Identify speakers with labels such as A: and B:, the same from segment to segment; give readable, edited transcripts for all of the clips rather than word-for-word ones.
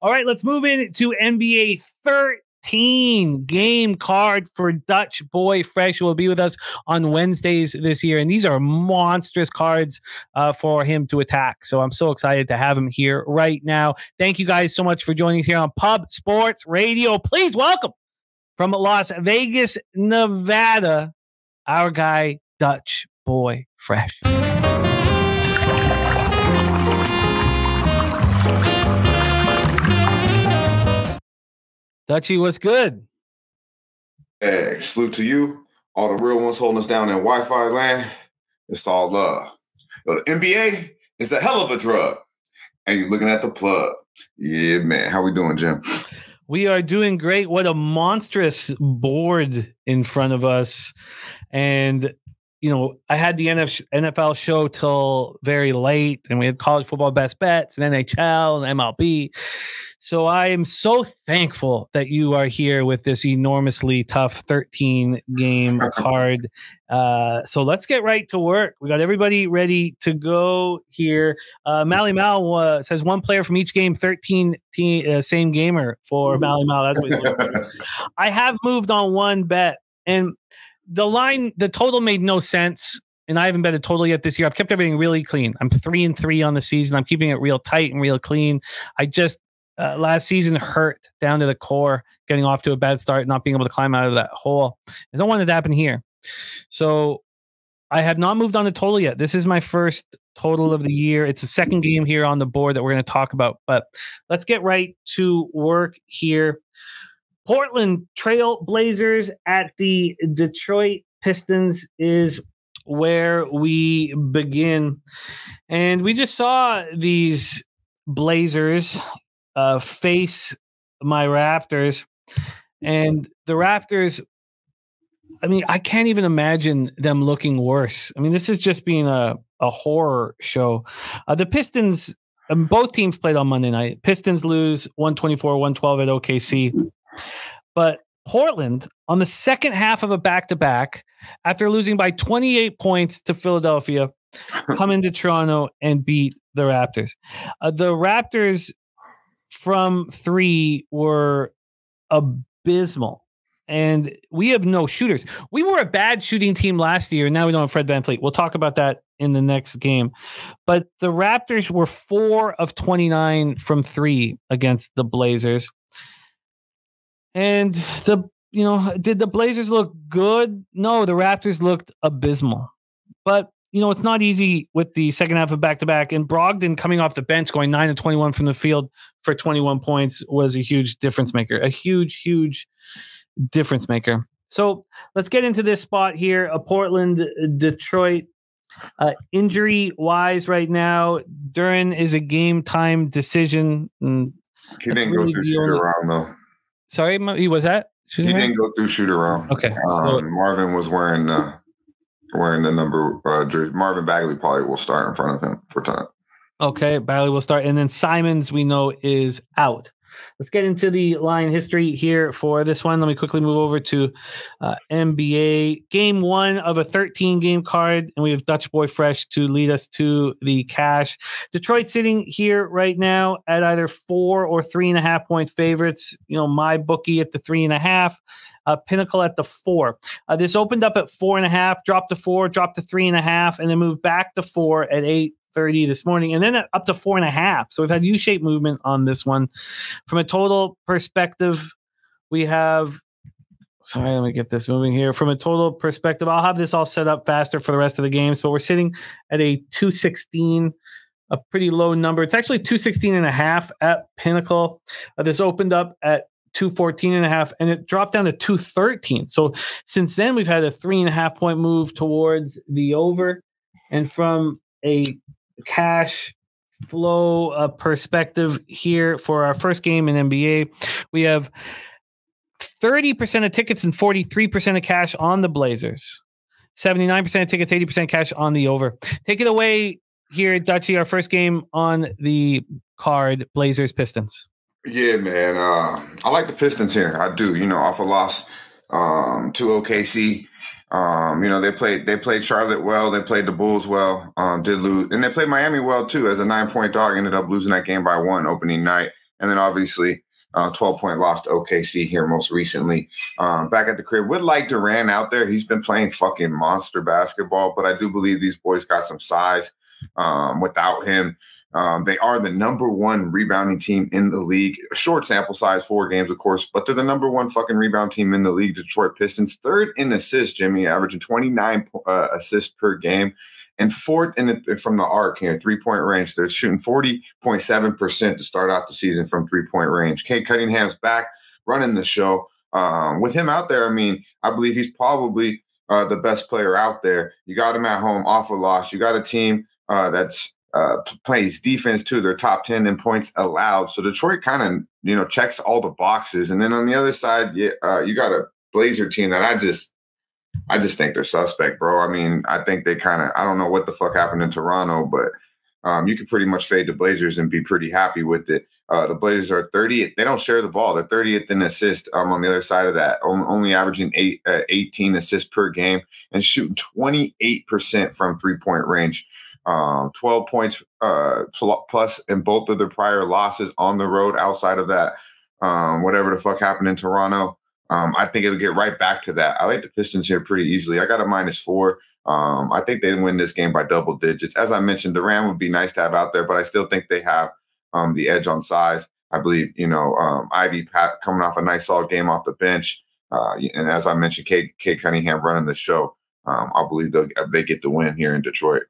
A: All right, let's move into NBA 13 game card for Dutch Boy Fresh, who will be with us on Wednesdays this year. And these are monstrous cards for him to attack. So I'm so excited to have him here right now. Thank you guys so much for joining us here on Pub Sports Radio. Please welcome from Las Vegas, Nevada, our guy, Dutch Boy Fresh. Dutchy, what's good?
B: Hey, salute to you, all the real ones holding us down in Wi-Fi land. It's all love. Yo, the NBA is a hell of a drug. And you're looking at the plug. Yeah, man. How we doing, Jim?
A: We are doing great. What a monstrous board in front of us. And, you know, I had the NFL show till very late, and we had college football best bets and NHL and MLB. So I am so thankful that you are here with this enormously tough 13-game card. So let's get right to work. We got everybody ready to go here. Mally Mal says one player from each game, 13 same gamer for Mally Mal. That's what he's looking for. I have moved on one bet, and the total made no sense. And I haven't bet a total yet this year. I've kept everything really clean. I'm 3-3 on the season. I'm keeping it real tight and real clean. I just last season hurt down to the core, getting off to a bad start, not being able to climb out of that hole. I don't want it to happen here. So I have not moved on the total yet. This is my first total of the year. It's the second game here on the board that we're going to talk about. But let's get right to work here. Portland Trail Blazers at the Detroit Pistons is where we begin. And we just saw these Blazers face my Raptors, and the Raptors, I mean, I can't even imagine them looking worse. I mean, this is just being a horror show. The Pistons, both teams played on Monday night. Pistons lose 124-112 at OKC. But Portland, on the second half of a back-to-back, after losing by 28 points to Philadelphia, come into Toronto and beat the Raptors. The Raptors from three were abysmal, and we have no shooters. We were a bad shooting team last year, and now we don't have Fred VanVleet. We'll talk about that in the next game. But the Raptors were 4 of 29 from three against the Blazers. And did the Blazers look good? No, the Raptors looked abysmal. But it's not easy with the second half of back-to-back. And Brogdon coming off the bench, going 9 of 21 from the field for 21 points was a huge difference maker. A huge, huge difference maker. So let's get into this spot here. Portland, Detroit. Injury-wise right now, Duren is a game-time decision.
B: And he didn't go through shoot-around, though.
A: Sorry, he was that?
B: He didn't go through shoot-around.
A: Okay.
B: Marvin was wearing the number jersey. Marvin Bagley probably will start in front of him for time. Okay,
A: Bagley will start. And then Simons, we know, is out. Let's get into the line history here for this one. Let me quickly move over to NBA. Game 1 of a 13-game card, and we have Dutch Boy Fresh to lead us to the cash. Detroit sitting here right now at either 4 or 3.5 point favorites. My bookie at the 3.5. Pinnacle at the 4. This opened up at 4.5, dropped to 4, dropped to 3.5, and then moved back to 4 at 8:30 this morning, and then up to 4.5. So we've had U-shaped movement on this one. From a total perspective, we have. Sorry, let me get this moving here. From a total perspective, I'll have this all set up faster for the rest of the games, but we're sitting at a 216. A pretty low number. It's actually 216.5 at Pinnacle. This opened up at 214.5, and it dropped down to 213. So since then, we've had a 3.5 point move towards the over. And from a cash flow perspective here for our first game in NBA, we have 30% of tickets and 43% of cash on the Blazers, 79% of tickets, 80% cash on the over. Take it away here, Dutchy, our first game on the card, Blazers Pistons.
B: Yeah, man. I like the Pistons here. I do. Off a loss to OKC. They played Charlotte well. They played the Bulls well. Did lose, and they played Miami well too. As a 9-point dog, ended up losing that game by 1 opening night. And then obviously 12-point loss to OKC here most recently. Back at the crib, would like Durant out there. He's been playing fucking monster basketball, but I do believe these boys got some size without him. They are the number one rebounding team in the league. Short sample size, 4 games, of course, but they're the number one fucking rebound team in the league. Detroit Pistons, 3rd in assists, Jimmy, averaging 29 assists per game. And 4th from the arc here, 3-point range. They're shooting 40.7% to start out the season from 3-point range. Cade Cunningham's back running the show. With him out there, I mean, I believe he's probably the best player out there. You got him at home off a loss. You got a team that's plays defense too. They're top 10 in points allowed. So Detroit kind of, checks all the boxes. And then on the other side, you got a Blazer team that I just think they're suspect, bro. I mean, I think they I don't know what the fuck happened in Toronto, but you could pretty much fade the Blazers and be pretty happy with it. The Blazers are 30th. They don't share the ball. They're 30th in assists on the other side of that, only averaging 18 assists per game and shooting 28% from 3-point range. 12 points plus in both of their prior losses on the road. Outside of that, whatever the fuck happened in Toronto, I think it'll get right back to that. I like the Pistons here pretty easily. I got a -4. I think they win this game by double digits. As I mentioned, Durant would be nice to have out there, but I still think they have the edge on size. I believe, Ivy coming off a nice solid game off the bench. And as I mentioned, Cade Cunningham running the show. I believe they get the win here in Detroit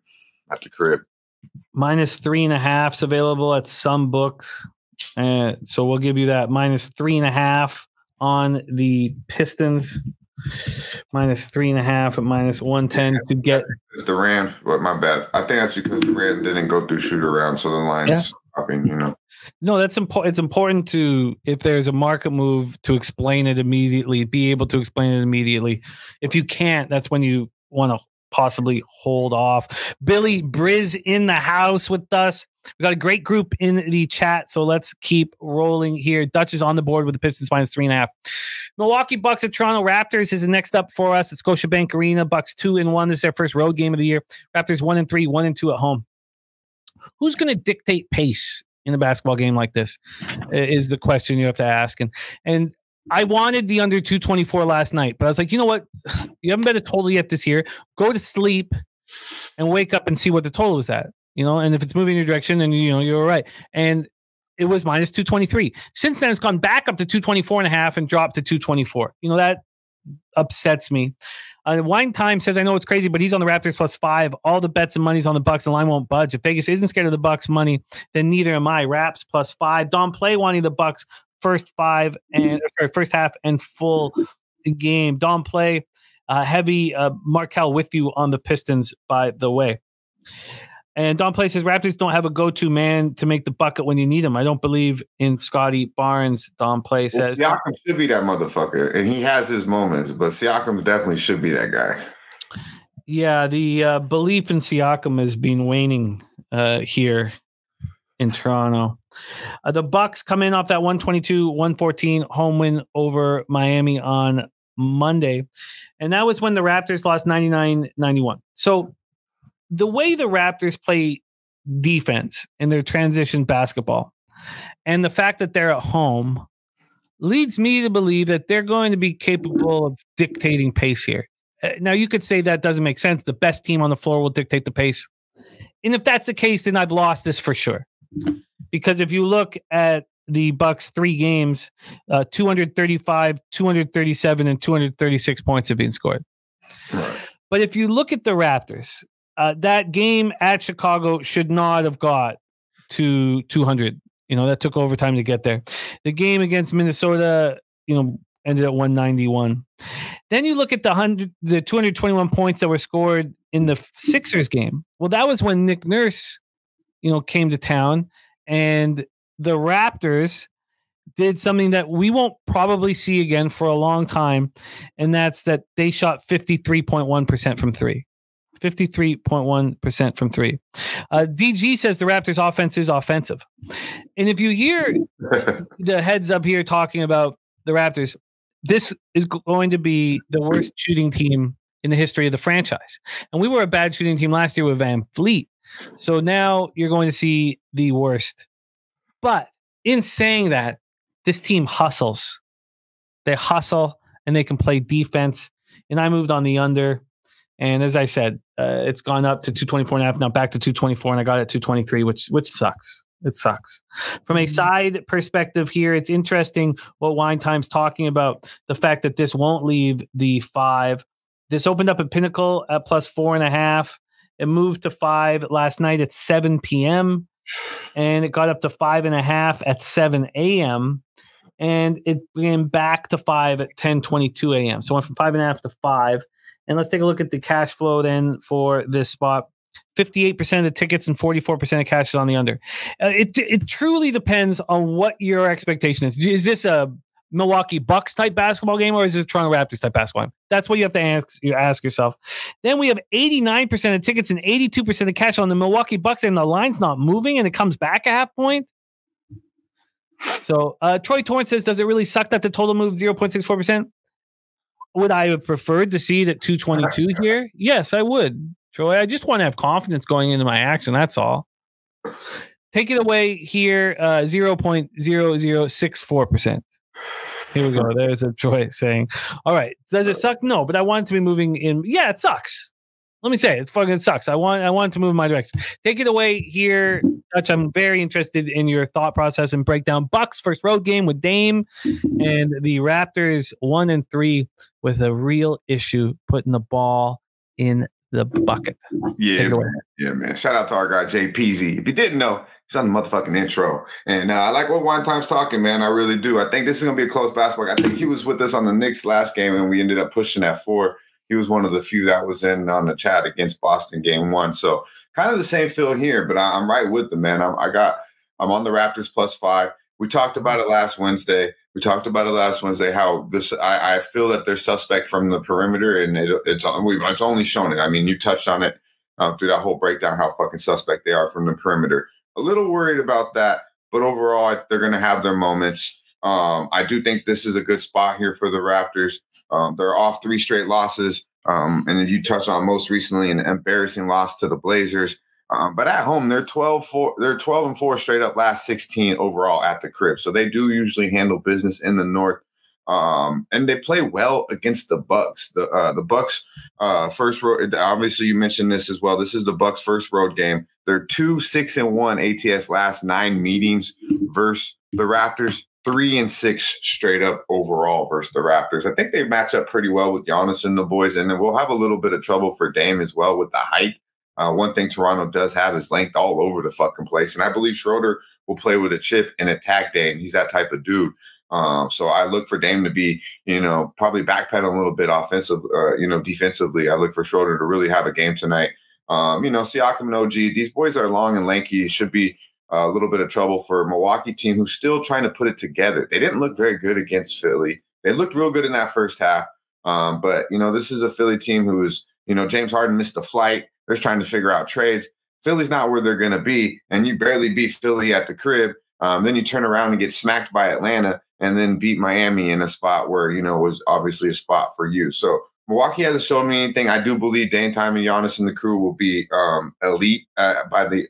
B: at the crib.
A: -3.5 is available at some books. So we'll give you that -3.5 on the Pistons. -3.5 at -110 to get.
B: It's Durant, but my bad. I think that's because Durant didn't go through shoot around, so the line's dropping,
A: No, that's important. It's important to, if there's a market move, to explain it immediately, be able to explain it immediately. If you can't, that's when you want to possibly hold off. Billy Briz in the house with us. We got a great group in the chat, so let's keep rolling here. Dutch is on the board with the Pistons -3.5. Milwaukee Bucks at Toronto Raptors is the next up for us at Scotiabank Arena. Bucks 2-1. This is their first road game of the year. Raptors 1-3, 1-2 at home. Who's going to dictate pace in a basketball game like this is the question you have to ask. And I wanted the under 224 last night, but I was like, you know what? You haven't bet a total yet this year. Go to sleep and wake up and see what the total is at, and if it's moving in your direction, then, you're all right. And it was -223. Since then, it's gone back up to 224.5 and dropped to 224. That upsets me. Wine Time says, I know it's crazy, but he's on the Raptors +5. All the bets and money's on the Bucks. The line won't budge. If Vegas isn't scared of the Bucks money, then neither am I. Raps +5. Don Play wanting the Bucks first half and full game. Don Play, heavy Markel with you on the Pistons, by the way. And Don Play says Raptors don't have a go-to man to make the bucket when you need him. I don't believe in Scotty Barnes. Don Play says
B: Siakam should be that motherfucker, and he has his moments, but Siakam definitely should be that guy.
A: Yeah, the belief in Siakam has been waning here in Toronto. The Bucks come in off that 122-114 home win over Miami on Monday. And that was when the Raptors lost 99-91. So the way the Raptors play defense in their transition basketball and the fact that they're at home leads me to believe that they're going to be capable of dictating pace here. Now, you could say that doesn't make sense. The best team on the floor will dictate the pace. And if that's the case, then I've lost this for sure. Because if you look at the Bucks 3 games, 235, 237, and 236 points have been scored. Right. But if you look at the Raptors, that game at Chicago should not have got to 200. That took overtime to get there. The game against Minnesota, ended at 191. Then you look at the 221 points that were scored in the Sixers game. Well, that was when Nick Nurse, came to town, and the Raptors did something that we won't probably see again for a long time, and that's that they shot 53.1% from 3. 53.1% from 3. DG says the Raptors offense is offensive. And if you hear the heads up here talking about the Raptors, this is going to be the worst shooting team in the history of the franchise. And we were a bad shooting team last year with Van Fleet. So now you're going to see the worst. But in saying that, this team hustles. They hustle and they can play defense. And I moved on the under. And as I said, it's gone up to 224.5, now back to 224, and I got it at 223, which sucks. It sucks. From a side perspective here, it's interesting what Wine Time's talking about, the fact that this won't leave the 5. This opened up at Pinnacle at plus 4.5. It moved to 5 last night at 7 p.m. and it got up to 5.5 at 7 a.m. and it went back to 5 at 10:22 a.m. So it went from 5.5 to 5. And let's take a look at the cash flow then for this spot. 58% of the tickets and 44% of cash is on the under. It truly depends on what your expectation is. Is this a Milwaukee Bucks type basketball game, or is it a Toronto Raptors type basketball game? That's what you have to ask yourself. Then we have 89% of tickets and 82% of cash on the Milwaukee Bucks, and the line's not moving, and it comes back a half point. So Troy Torrance says, does it really suck that the total moved 0.64%? Would I have preferred to see it at 222 here? Yes, I would, Troy. I just want to have confidence going into my action. That's all. Take it away here, 0.0064%. Here we go. There's a Troy saying, all right, does it suck? No, but I want it to be moving in. Yeah, it sucks. Let me say it fucking sucks. I want it to move in my direction. Take it away here, Dutch. I'm very interested in your thought process and breakdown. Bucks first road game with Dame, and the Raptors 1-3 with a real issue putting the ball in the bucket.
B: Yeah, man. Shout out to our guy Jay Peasy. If you didn't know, he's on the motherfucking intro. And I like what Wine Time's talking, man. I really do. I think this is gonna be a close basketball. I think he was with us on the Knicks last game, and we ended up pushing at 4. He was one of the few that was in on the chat against Boston game 1. So kind of the same feel here, but I'm right with them, man. I'm on the Raptors plus 5. We talked about it last Wednesday. How this I feel that they're suspect from the perimeter, and it's only shown it. I mean, you touched on it through that whole breakdown, how fucking suspect they are from the perimeter. A little worried about that, but overall, they're going to have their moments. I do think this is a good spot here for the Raptors. They're off 3 straight losses. And then you touched on most recently an embarrassing loss to the Blazers. But at home, they're 12-4 straight up last 16 overall at the crib. So they do usually handle business in the North. And they play well against the Bucks. The Bucks first road, obviously you mentioned this as well. This is the Bucks first road game. They're 2-6-1 ATS last 9 meetings versus the Raptors. 3-6 straight up overall versus the Raptors. I think they match up pretty well with Giannis and the boys, and then we'll have a little bit of trouble for Dame as well with the height. One thing Toronto does have is length all over the fucking place, and I believe Schroeder will play with a chip and attack Dame. He's that type of dude. So I look for Dame to be, probably backpedal a little bit defensively. I look for Schroeder to really have a game tonight. Siakam and OG, these boys are long and lanky. Should be a little bit of trouble for a Milwaukee team who's still trying to put it together. They didn't look very good against Philly. They looked real good in that first half. But this is a Philly team who is, James Harden missed the flight. They're trying to figure out trades. Philly's not where they're going to be, and you barely beat Philly at the crib. Then you turn around and get smacked by Atlanta and then beat Miami in a spot where, was obviously a spot for you. So Milwaukee hasn't shown me anything. I do believe Dame Time and Giannis and the crew will be elite by the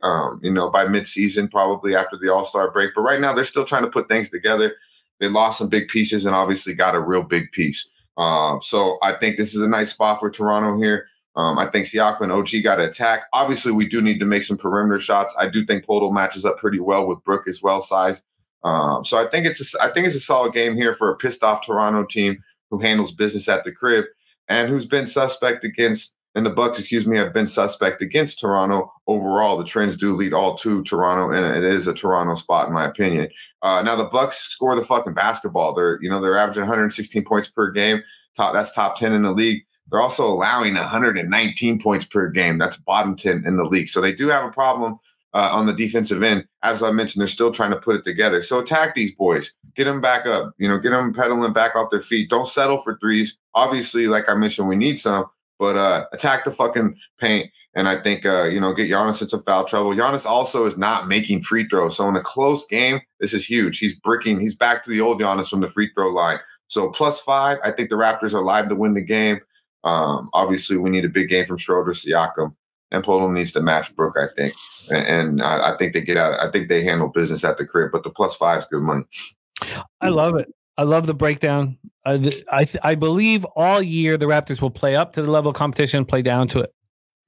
B: by midseason, probably after the All-Star break. But right now, they're still trying to put things together. They lost some big pieces and obviously got a real big piece. So I think this is a nice spot for Toronto here. I think Siakam and OG got to attack. Obviously, we do need to make some perimeter shots. I do think Podol matches up pretty well with Brook as well, size. So I think it's a solid game here for a pissed off Toronto team who handles business at the crib. And who's been suspect against, and the Bucks, have been suspect against Toronto overall. The trends do lead all to Toronto, and it is a Toronto spot in my opinion. Now the Bucks score the fucking basketball. They're averaging 116 points per game. That's top 10 in the league. They're also allowing 119 points per game. That's bottom 10 in the league. So they do have a problem on the defensive end. As I mentioned, they're still trying to put it together. So attack these boys. Get them back up. Get them pedaling back off their feet. Don't settle for threes. Obviously, like I mentioned, we need some. But attack the fucking paint. And I think, get Giannis in some foul trouble. Giannis also is not making free throws. So in a close game, this is huge. He's bricking. He's back to the old Giannis from the free throw line. So +5, I think the Raptors are live to win the game. Obviously, we need a big game from Schroeder, Siakam, and Polo needs to match Brook, I think. And I think they get out. I think they handle business at the crib, but the +5 is good money.
A: I love it. I love the breakdown. I believe all year the Raptors will play up to the level of competition and play down to it.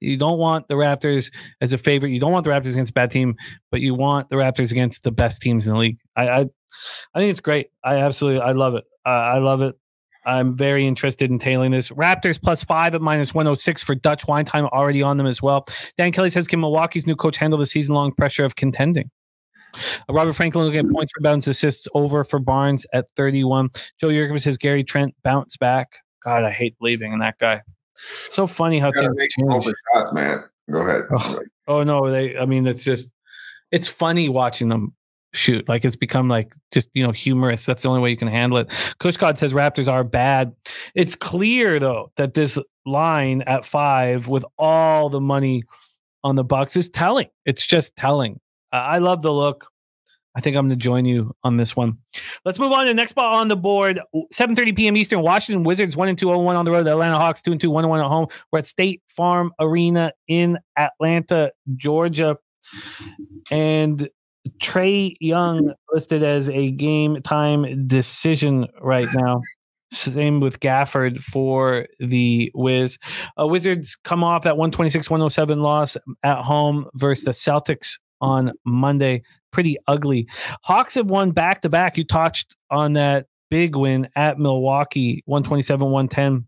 A: You don't want the Raptors as a favorite. You don't want the Raptors against a bad team, but you want the Raptors against the best teams in the league. I think it's great. I love it. I love it. I'm very interested in tailing this. Raptors +5 at -106 for Dutch wine time already on them as well. Dan Kelly says, can Milwaukee's new coach handle the season-long pressure of contending? Robert Franklin looking at points, rebounds, assists over for Barnes at 31. Joe Yurkovich says Gary Trent bounce back. God, I hate believing in that guy. It's so funny how things change.
B: Open shots, man. Go ahead.
A: Oh no, it's funny watching them shoot. Like it's become like just humorous. That's the only way you can handle it. Kush God says Raptors are bad. It's clear though that this line at 5 with all the money on the Bucks is telling. It's just telling. I love the look. I think I'm going to join you on this one. Let's move on to the next spot on the board. 7:30 p.m. Eastern. Washington Wizards 1-2, 0-1 on the road. The Atlanta Hawks 2-2, 1-1 at home. We're at State Farm Arena in Atlanta, Georgia. And Trae Young listed as a game time decision right now. Same with Gafford for the Wiz. Wizards come off that 126-107 loss at home versus the Celtics on Monday. Pretty ugly. Hawks have won back-to-back. You touched on that big win at Milwaukee, 127-110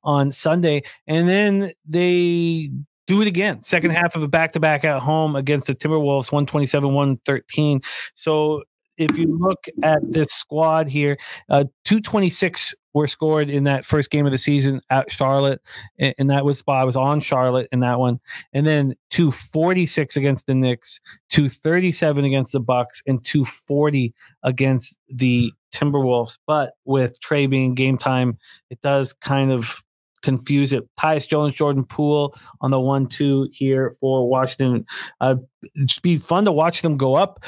A: on Sunday. And then they do it again. Second half of a back-to-back at home against the Timberwolves, 127-113. So if you look at this squad here, 226 were scored in that first game of the season at Charlotte, and that was I was on Charlotte in that one. And then 246 against the Knicks, 237 against the Bucks, and 240 against the Timberwolves. But with Trae being game time, it does kind of confuse it. Tyus Jones, Jordan Poole on the 1-2 here for Washington. It'd be fun to watch them go up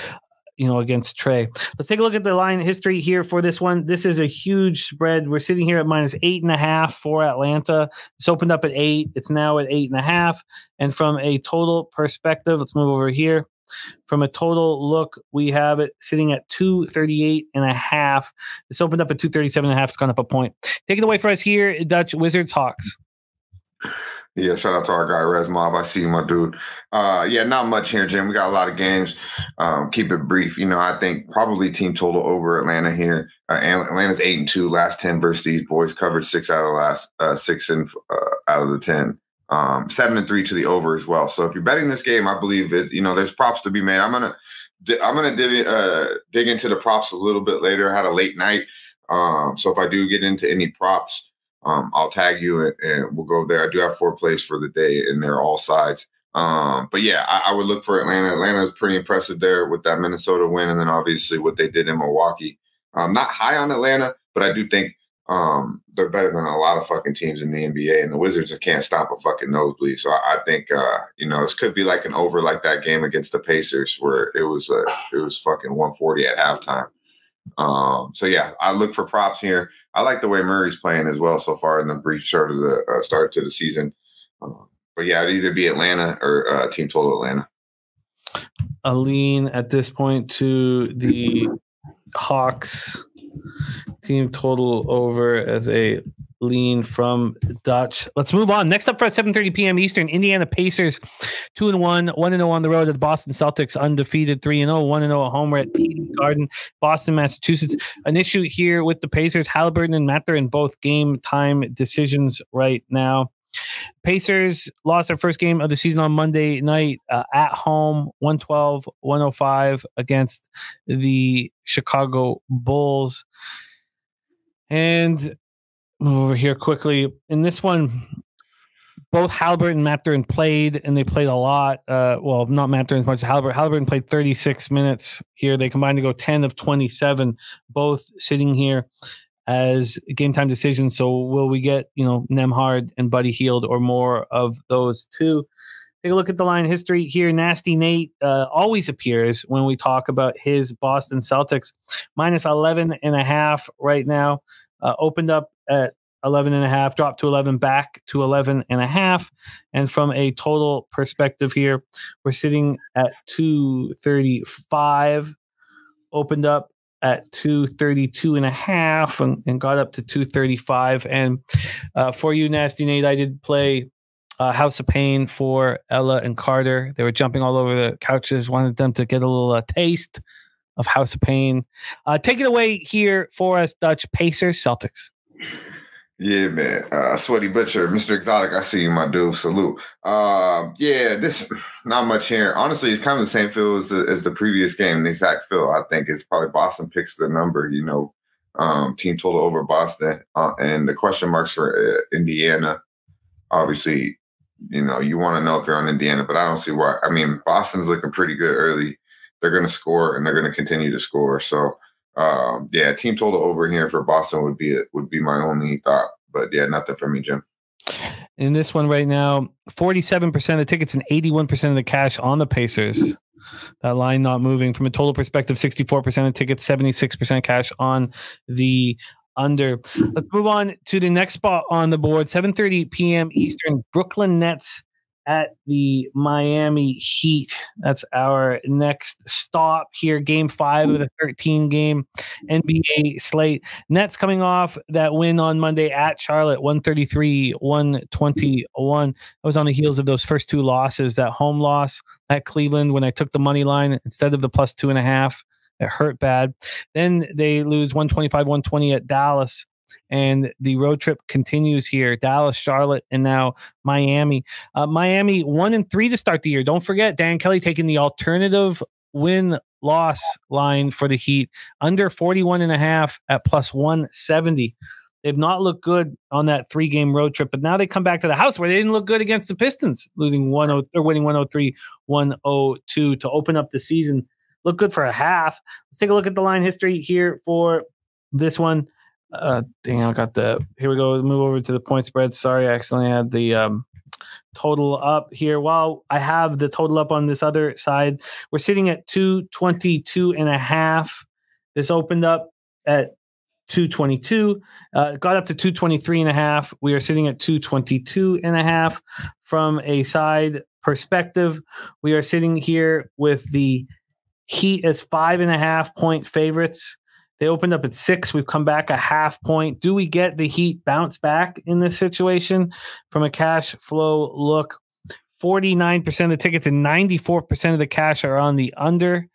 A: against Trae. Let's take a look at the line history here for this one. This is a huge spread. We're sitting here at -8.5 for Atlanta. It's opened up at 8. It's now at 8.5. And from a total perspective, let's move over here. From a total look, we have it sitting at 238.5. It's opened up at 237.5. It's gone up a point. Take it away for us here, Dutch. Wizards, Hawks.
B: Yeah, shout out to our guy, Res Mob. I see you, my dude. Not much here, Jim. We got a lot of games. Keep it brief. I think probably team total over Atlanta here. Atlanta's 8-2, last 10 versus these boys. Covered 6 out of the last 6 out of the 10. 7-3 to the over as well. So if you're betting this game, I believe it. There's props to be made. I'm gonna dig into the props a little bit later. I had a late night, so if I do get into any props, I'll tag you and we'll go there. I do have 4 plays for the day, and they're all sides. But yeah, I would look for Atlanta. Atlanta is pretty impressive there with that Minnesota win, and then obviously what they did in Milwaukee. Not high on Atlanta, but I do think they're better than a lot of fucking teams in the NBA, and the Wizards can't stop a fucking nosebleed. So I think this could be like an over like that game against the Pacers where it was fucking 140 at halftime. So yeah, I look for props here. I like the way Murray's playing as well so far in the brief start to the season. But yeah, it'd either be Atlanta or team total Atlanta.
A: A lean at this point to the Hawks team total over as a lean from Dutch. Let's move on. Next up for 7:30 p.m. Eastern, Indiana Pacers 2-1, 1-0 on the road at the Boston Celtics, undefeated 3-0, 1-0 at home. We're at TD Garden, Boston, Massachusetts. An issue here with the Pacers, Halliburton and Matt are in both game time decisions right now. Pacers lost their first game of the season on Monday night at home, 112-105 against the Chicago Bulls. And move over here quickly. In this one, both Halliburton and Matt Duran played, and they played a lot. Not Matt Duran as much as Halliburton. Halliburton played 36 minutes here. They combined to go 10 of 27, both sitting here as game time decisions. So will we get, Nembhard and Buddy Hield or more of those two? Take a look at the line history here. Nasty Nate always appears when we talk about his Boston Celtics. -11.5 right now. Opened up at 11.5, dropped to 11, back to 11.5. And from a total perspective here, we're sitting at 235, opened up at 232.5 and got up to 235. And for you, Nasty Nate, I did play House of Pain for Ella and Carter. They were jumping all over the couches, wanted them to get a little taste of House of Pain. Take it away here for us, Dutch. Pacers, Celtics.
B: Yeah, man. Sweaty Butcher, Mr. Exotic, I see you, my dude. Salute. This not much here. Honestly, it's kind of the same feel as the previous game, the exact feel. I think it's probably Boston picks the number, team total over Boston. And the question marks for Indiana. Obviously, you want to know if you're on Indiana, but I don't see why. I mean, Boston's looking pretty good early. They're going to score, and they're going to continue to score. So, team total over here for Boston would be my only thought. But yeah, nothing for me, Jim.
A: In this one right now, 47% of the tickets and 81% of the cash on the Pacers. That line not moving. From a total perspective, 64% of tickets, 76% cash on the under. Let's move on to the next spot on the board. 7:30 p.m. Eastern. Brooklyn Nets at the Miami Heat. That's our next stop here. Game 5 of the 13-game NBA slate. Nets coming off that win on Monday at Charlotte, 133-121. That was on the heels of those first two losses. That home loss at Cleveland when I took the money line instead of the plus 2.5. It hurt bad. Then they lose 125-120 at Dallas. And the road trip continues here. Dallas, Charlotte, and now Miami. Miami 1-3 to start the year. Don't forget, Dan Kelly taking the alternative win-loss line for the Heat. Under 41.5 at plus 170. They've not looked good on that 3-game road trip, but now they come back to the house where they didn't look good against the Pistons, winning 103-102 to open up the season. Look good for a half. Let's take a look at the line history here for this one. Here we go. Move over to the point spread. Sorry, I accidentally had the total up here. While I have the total up on this other side, we're sitting at 222.5. This opened up at 222, got up to 223.5. We are sitting at 222.5. From a side perspective, we are sitting here with the Heat as 5.5 point favorites. They opened up at 6. We've come back a half point. Do we get the Heat bounce back in this situation? From a cash flow look, 49% of the tickets and 94% of the cash are on the under.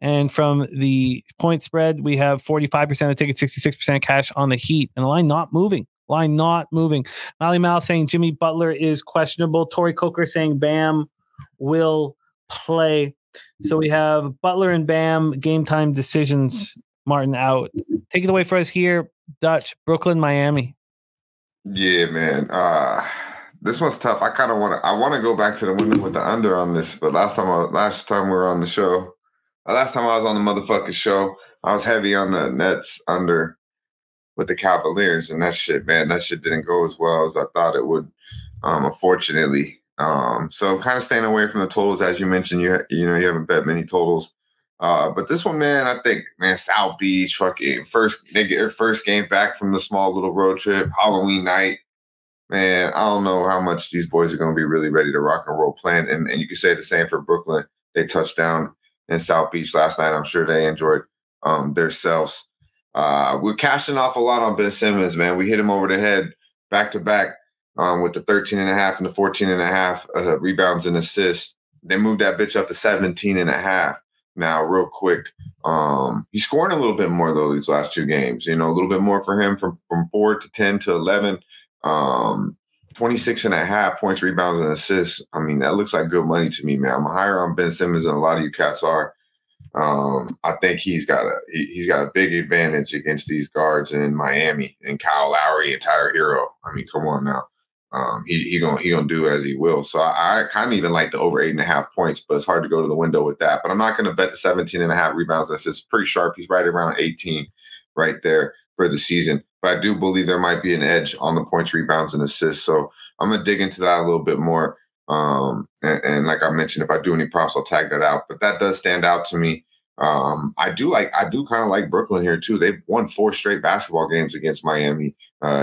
A: And from the point spread, we have 45% of the tickets, 66% cash on the Heat. And the line not moving. Mally Mal saying Jimmy Butler is questionable. Tori Coker saying Bam will play. So we have Butler and Bam game time decisions. Martin out. Take it away for us here, Dutch. Brooklyn, Miami.
B: Yeah, man. This one's tough. I want to go back to the window with the under on this, but last time we were on the show, last time I was on the motherfucking show, I was heavy on the Nets under with the Cavaliers, and that shit didn't go as well as I thought it would. Unfortunately. So kind of staying away from the totals, as you mentioned. You haven't bet many totals. But this one, man, I think, man, South Beach, they get their first game back from the small little road trip, Halloween night. Man, I don't know how much these boys are going to be really ready to rock and roll playing. And you could say the same for Brooklyn. They touched down in South Beach last night. I'm sure they enjoyed themselves. We're cashing off a lot on Ben Simmons, man. We hit him over the head back to back with the 13.5 and the 14.5 rebounds and assists. They moved that bitch up to 17.5. Now, real quick, he's scoring a little bit more, though, these last 2 games. A little bit more for him from 4 to 10 to 11, 26.5 points, rebounds, and assists. I mean, that looks like good money to me, man. I'm higher on Ben Simmons than a lot of you cats are. I think he's got a big advantage against these guards in Miami and Kyle Lowry and Tyler Hero. I mean, come on now. He gonna do as he will. So I kind of even like the over 8.5 points, but it's hard to go to the window with that. But I'm not going to bet the 17.5 rebounds. That's pretty sharp. He's right around 18 right there for the season. But I do believe there might be an edge on the points, rebounds, and assists. So I'm going to dig into that a little bit more. And like I mentioned, if I do any props, I'll tag that out. But that does stand out to me. I do kind of like Brooklyn here too. They've won 4 straight basketball games against Miami,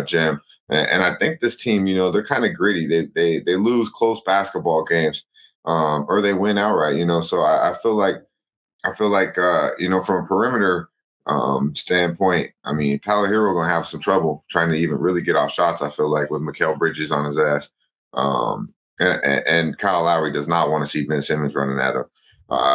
B: Jim. And I think this team, they're kind of gritty. They lose close basketball games, or they win outright. So I feel like from a perimeter standpoint, I mean, Tyler Hero gonna have some trouble trying to even really get off shots. I feel like with Mikal Bridges on his ass, and Kyle Lowry does not want to see Ben Simmons running at him.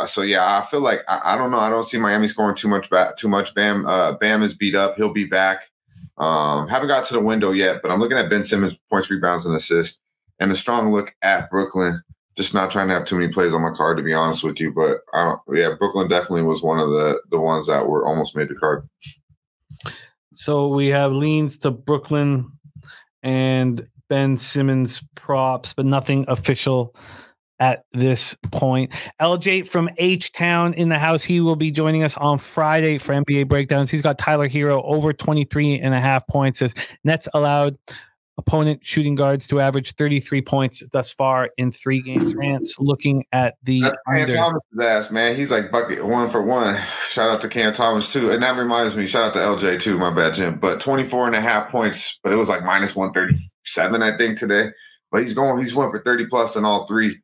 B: So yeah, I feel like I don't know. I don't see Miami scoring too much. Bam is beat up. He'll be back. Haven't got to the window yet, but I'm looking at Ben Simmons points, rebounds, and assists, and a strong look at Brooklyn. Just not trying to have too many plays on my card, to be honest with you. But Brooklyn definitely was one of the ones that were almost made the card.
A: So we have leans to Brooklyn and Ben Simmons props, but nothing official at this point. LJ from H-Town in the house. He will be joining us on Friday for NBA breakdowns. He's got Tyler Hero over 23.5 points. As Nets allowed opponent shooting guards to average 33 points thus far in 3 games. Rants looking at the
B: Cam Thomas' ass, man. He's like bucket 1 for 1. Shout out to Cam Thomas too. And that reminds me, shout out to LJ too, my bad, Jim. But 24.5 points, but it was like minus 137, I think, today. But he's went for 30 plus in all 3.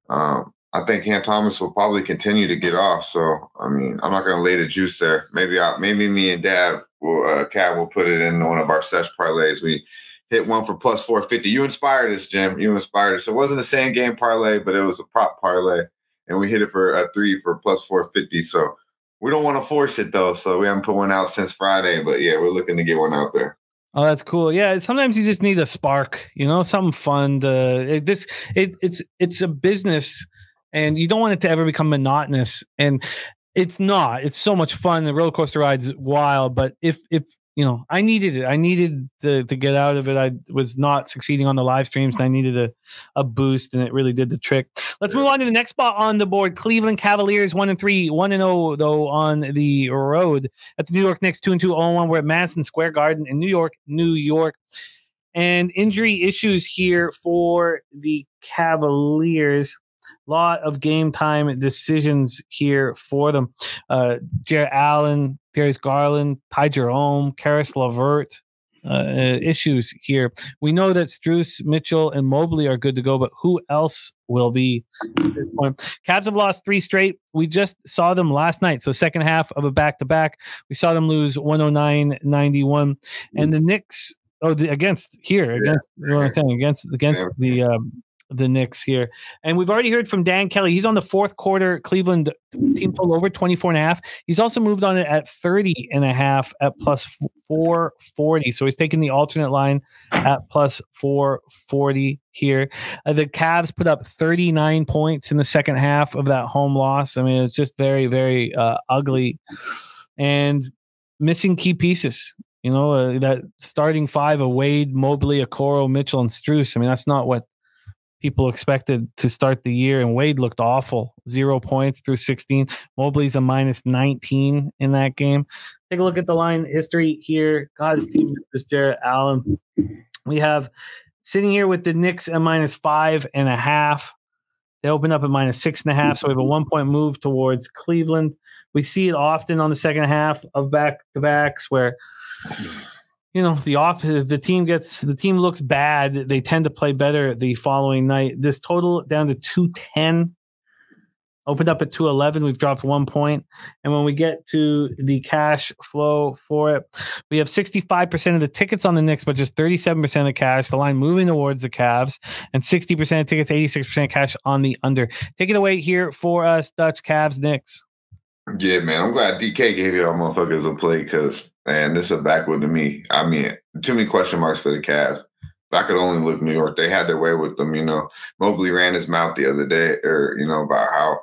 B: I think Cam Thomas will probably continue to get off. So, I mean, I'm not going to lay the juice there. Maybe me and Dad Cab will put it in one of our sesh parlays. We hit one for plus 450. You inspired us, Jim. You inspired us. It wasn't a same game parlay, but it was a prop parlay, and we hit it for a 3 for plus 450. So we don't want to force it though. So we haven't put one out since Friday, but yeah, we're looking to get one out there.
A: Oh, that's cool. Yeah, sometimes you just need a spark, something fun. It's a business, and you don't want it to ever become monotonous. And it's not. It's so much fun. The roller coaster ride's wild. But if I needed it. I needed to get out of it. I was not succeeding on the live streams, and I needed a boost, and it really did the trick. Let's move on to the next spot on the board. Cleveland Cavaliers 1-3, 1-0 though on the road at the New York Knicks 2-2, 0-1. We're at Madison Square Garden in New York. And injury issues here for the Cavaliers. Lot of game time decisions here for them. Jarrett Allen, Darius Garland, Ty Jerome, Karis LeVert, issues here. We know that Strus, Mitchell, and Mobley are good to go, but who else will be at this point? Cavs have lost 3 straight. We just saw them last night. So second half of a back-to-back, we saw them lose 109-91. And the Knicks, against the Knicks here. And we've already heard from Dan Kelly. He's on the fourth quarter Cleveland team total over 24.5. He's also moved on it at 30.5 at plus 440. So he's taking the alternate line at plus 440 here. The Cavs put up 39 points in the second half of that home loss. I mean, it's just very, very ugly and missing key pieces. That starting 5 of Wade, Mobley, Okoro, Mitchell, and Strus. I mean, that's not what people expected to start the year, and Wade looked awful. 0 points through 16. Mobley's a minus 19 in that game. Take a look at the line history here. God, this team is Jarrett Allen. We have sitting here with the Knicks at minus 5.5. They open up at minus 6.5, so we have a 1-point move towards Cleveland. We see it often on the second half of back-to-backs where the team looks bad. They tend to play better the following night. This total down to 210, opened up at 211. We've dropped 1 point. And when we get to the cash flow for it, we have 65% of the tickets on the Knicks, but just 37% of the cash. The line moving towards the Cavs, and 60% of tickets, 86% cash on the under. Take it away here for us, Dutch. Cavs, Knicks.
B: Yeah, man. I'm glad DK gave y'all motherfuckers a play because, man, this is a backward to me. I mean, too many question marks for the Cavs. If I could only look New York, they had their way with them. Mobley ran his mouth the other day, about how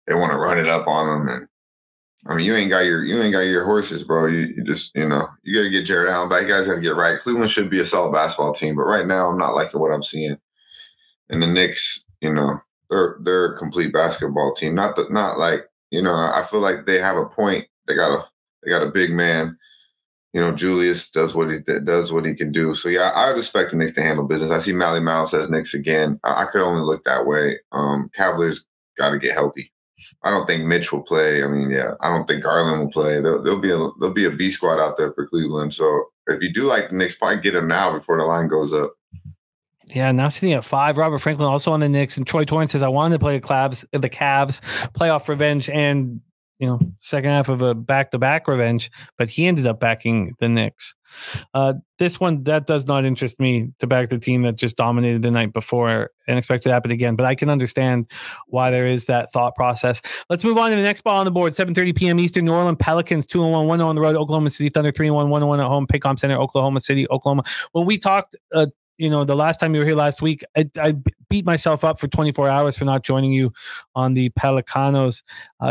B: they want to run it up on them. And I mean, you ain't got your horses, bro. You just, you got to get Jarrett Allen back. You guys got to get right. Cleveland should be a solid basketball team, but right now I'm not liking what I'm seeing. And the Knicks, they're a complete basketball team. Not like. I feel like they have a point. They got a big man. Julius does what he can do. So yeah, I would expect the Knicks to handle business. I see Mally Mouse says Knicks again. I could only look that way. Cavaliers got to get healthy. I don't think Mitch will play. I mean, yeah, I don't think Garland will play. There'll be a B squad out there for Cleveland. So if you do like the Knicks, probably get him now before the line goes up.
A: Yeah, now sitting at 5. Robert Franklin also on the Knicks, and Troy Torrance says, "I wanted to play the Cavs playoff revenge and second half of a back-to-back revenge, but he ended up backing the Knicks." This one, that does not interest me to back the team that just dominated the night before and expect it to happen again. But I can understand why there is that thought process. Let's move on to the next ball on the board. 7:30 p.m. Eastern. New Orleans Pelicans 2-1, 1-0 on the road. Oklahoma City Thunder 3-1, 1-1 at home. Paycom Center, Oklahoma City, Oklahoma. When we talked, the last time you were here last week, I beat myself up for 24 hours for not joining you on the Pelicanos.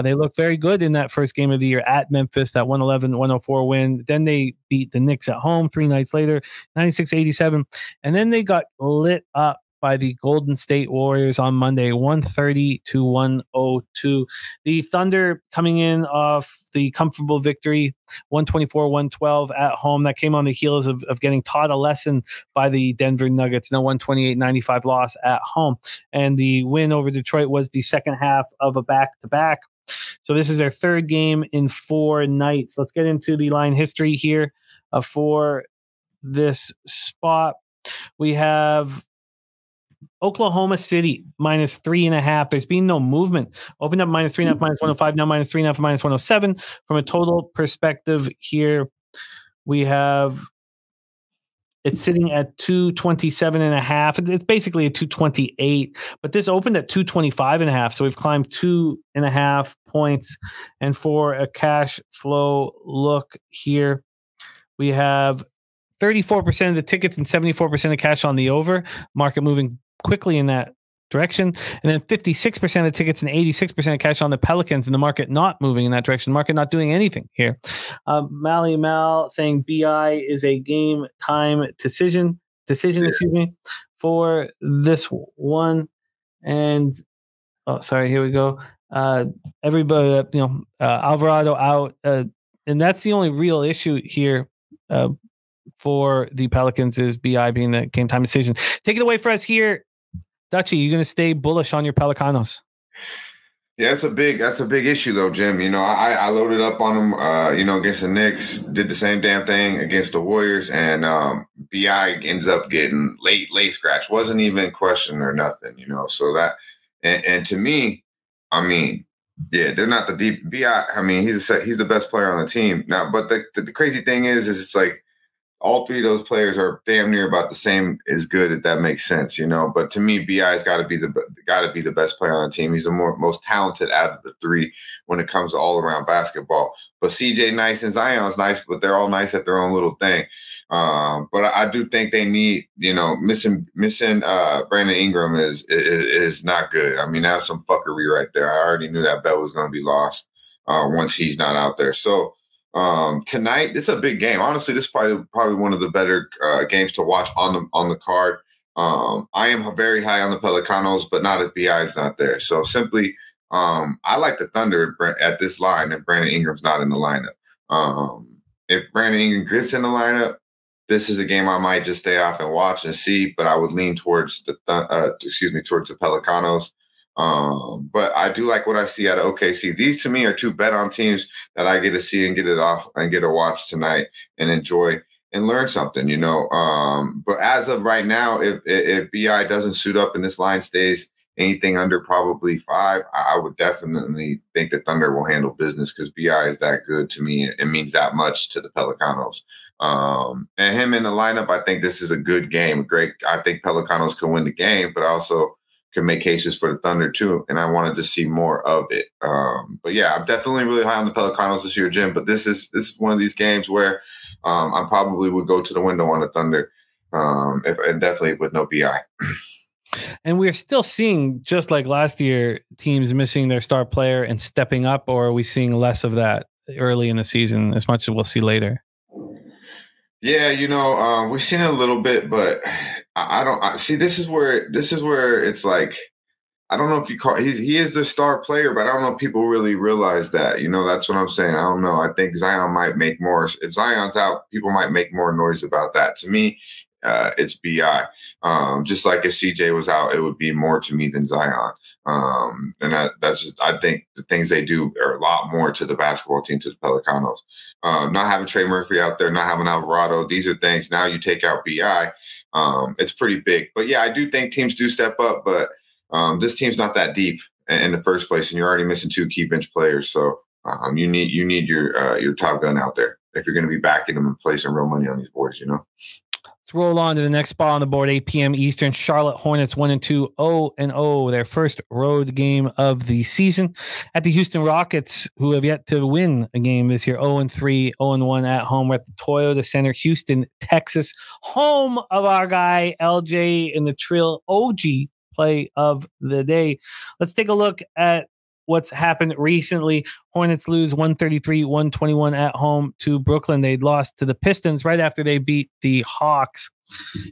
A: They look very good in that first game of the year at Memphis, that 111-104 win. Then they beat the Knicks at home 3 nights later, 96-87. And then they got lit up by the Golden State Warriors on Monday, 130-102. The Thunder coming in off the comfortable victory, 124-112 at home. That came on the heels of getting taught a lesson by the Denver Nuggets. No 128-95 loss at home. And the win over Detroit was the second half of a back-to-back. So this is their third game in 4 nights. Let's get into the line history here for this spot. We have Oklahoma City minus 3.5. There's been no movement. Opened up minus 3.5, minus 105, now minus 3.5, minus 107. From a total perspective here, we have it's sitting at 227.5. It's basically a 228, but this opened at 225.5. So we've climbed 2.5 points. And for a cash flow look here, we have 34% of the tickets and 74% of cash on the over. Market moving quickly in that direction. And then 56% of the tickets and 86% of cash on the Pelicans, and the market not moving in that direction. Market not doing anything here. Mally Mal saying BI is a game time decision, excuse me, for this one. And here we go. Everybody, Alvarado out. And that's the only real issue here. For the Pelicans is BI being the game time decision. Take it away for us here. Dutchie, you're going to stay bullish on your Pelicanos.
B: Yeah, that's a big issue though, Jim. I loaded up on them, against the Knicks, did the same damn thing against the Warriors, and BI ends up getting late scratch. Wasn't even questioned or nothing, so that, and to me, I mean, yeah, they're not the deep BI. I mean, he's the best player on the team now, but the crazy thing is it's like, all three of those players are damn near about the same as good, if that makes sense, But to me, BI's got to be the best player on the team. He's the most talented out of the three when it comes to all around basketball. But CJ nice and Zion's nice, but they're all nice at their own little thing. But I do think they need, missing Brandon Ingram is not good. I mean, that's some fuckery right there. I already knew that bet was going to be lost once he's not out there. So. Tonight, this is a big game. Honestly, this is probably one of the better games to watch on the card. I am very high on the Pelicanos, but not if BI is not there. So simply, I like the Thunder at this line if Brandon Ingram's not in the lineup. If Brandon Ingram gets in the lineup, this is a game I might just stay off and watch and see. But I would lean towards the Pelicanos. But I do like what I see out of OKC. These to me are 2 bet on teams that I get to see and get it off and get to watch tonight and enjoy and learn something, But as of right now, if BI doesn't suit up and this line stays anything under probably 5, I would definitely think the Thunder will handle business because BI is that good to me. It means that much to the Pelicanos. And him in the lineup, I think this is a good game. I think Pelicanos can win the game, but also can make cases for the Thunder too, and I wanted to see more of it. But yeah, I'm definitely really high on the Pelicanos this year, Jim. But this is one of these games where I probably would go to the window on the Thunder, and definitely with no BI.
A: And we're still seeing, just like last year, teams missing their star player and stepping up, or are we seeing less of that early in the season, as much as we'll see later?
B: Yeah, we've seen it a little bit, but I don't see. This is where it's like, I don't know if you call he is the star player, but I don't know if people really realize that. That's what I'm saying. I don't know. I think Zion might make more. If Zion's out, people might make more noise about that. To me, it's BI. Just like if CJ was out, it would be more to me than Zion. And that's just, I think the things they do are a lot more to the basketball team, to the Pelicanos. Not having Trey Murphy out there, not having Alvarado, these are things. Now you take out BI, it's pretty big. But yeah, I do think teams do step up, but this team's not that deep in the first place, and you're already missing 2 key bench players. So you need your top gun out there if you're going to be backing them and placing real money on these boards,
A: Let's roll on to the next spot on the board, 8 p.m. Eastern. Charlotte Hornets 1-2, 0-0, their first road game of the season at the Houston Rockets, who have yet to win a game this year. 0-3, 0-1 at home. We're at the Toyota Center, Houston, Texas, home of our guy LJ in the Trill OG play of the day. Let's take a look at what's happened recently. Hornets lose 133-121 at home to Brooklyn. They'd lost to the Pistons right after they beat the Hawks.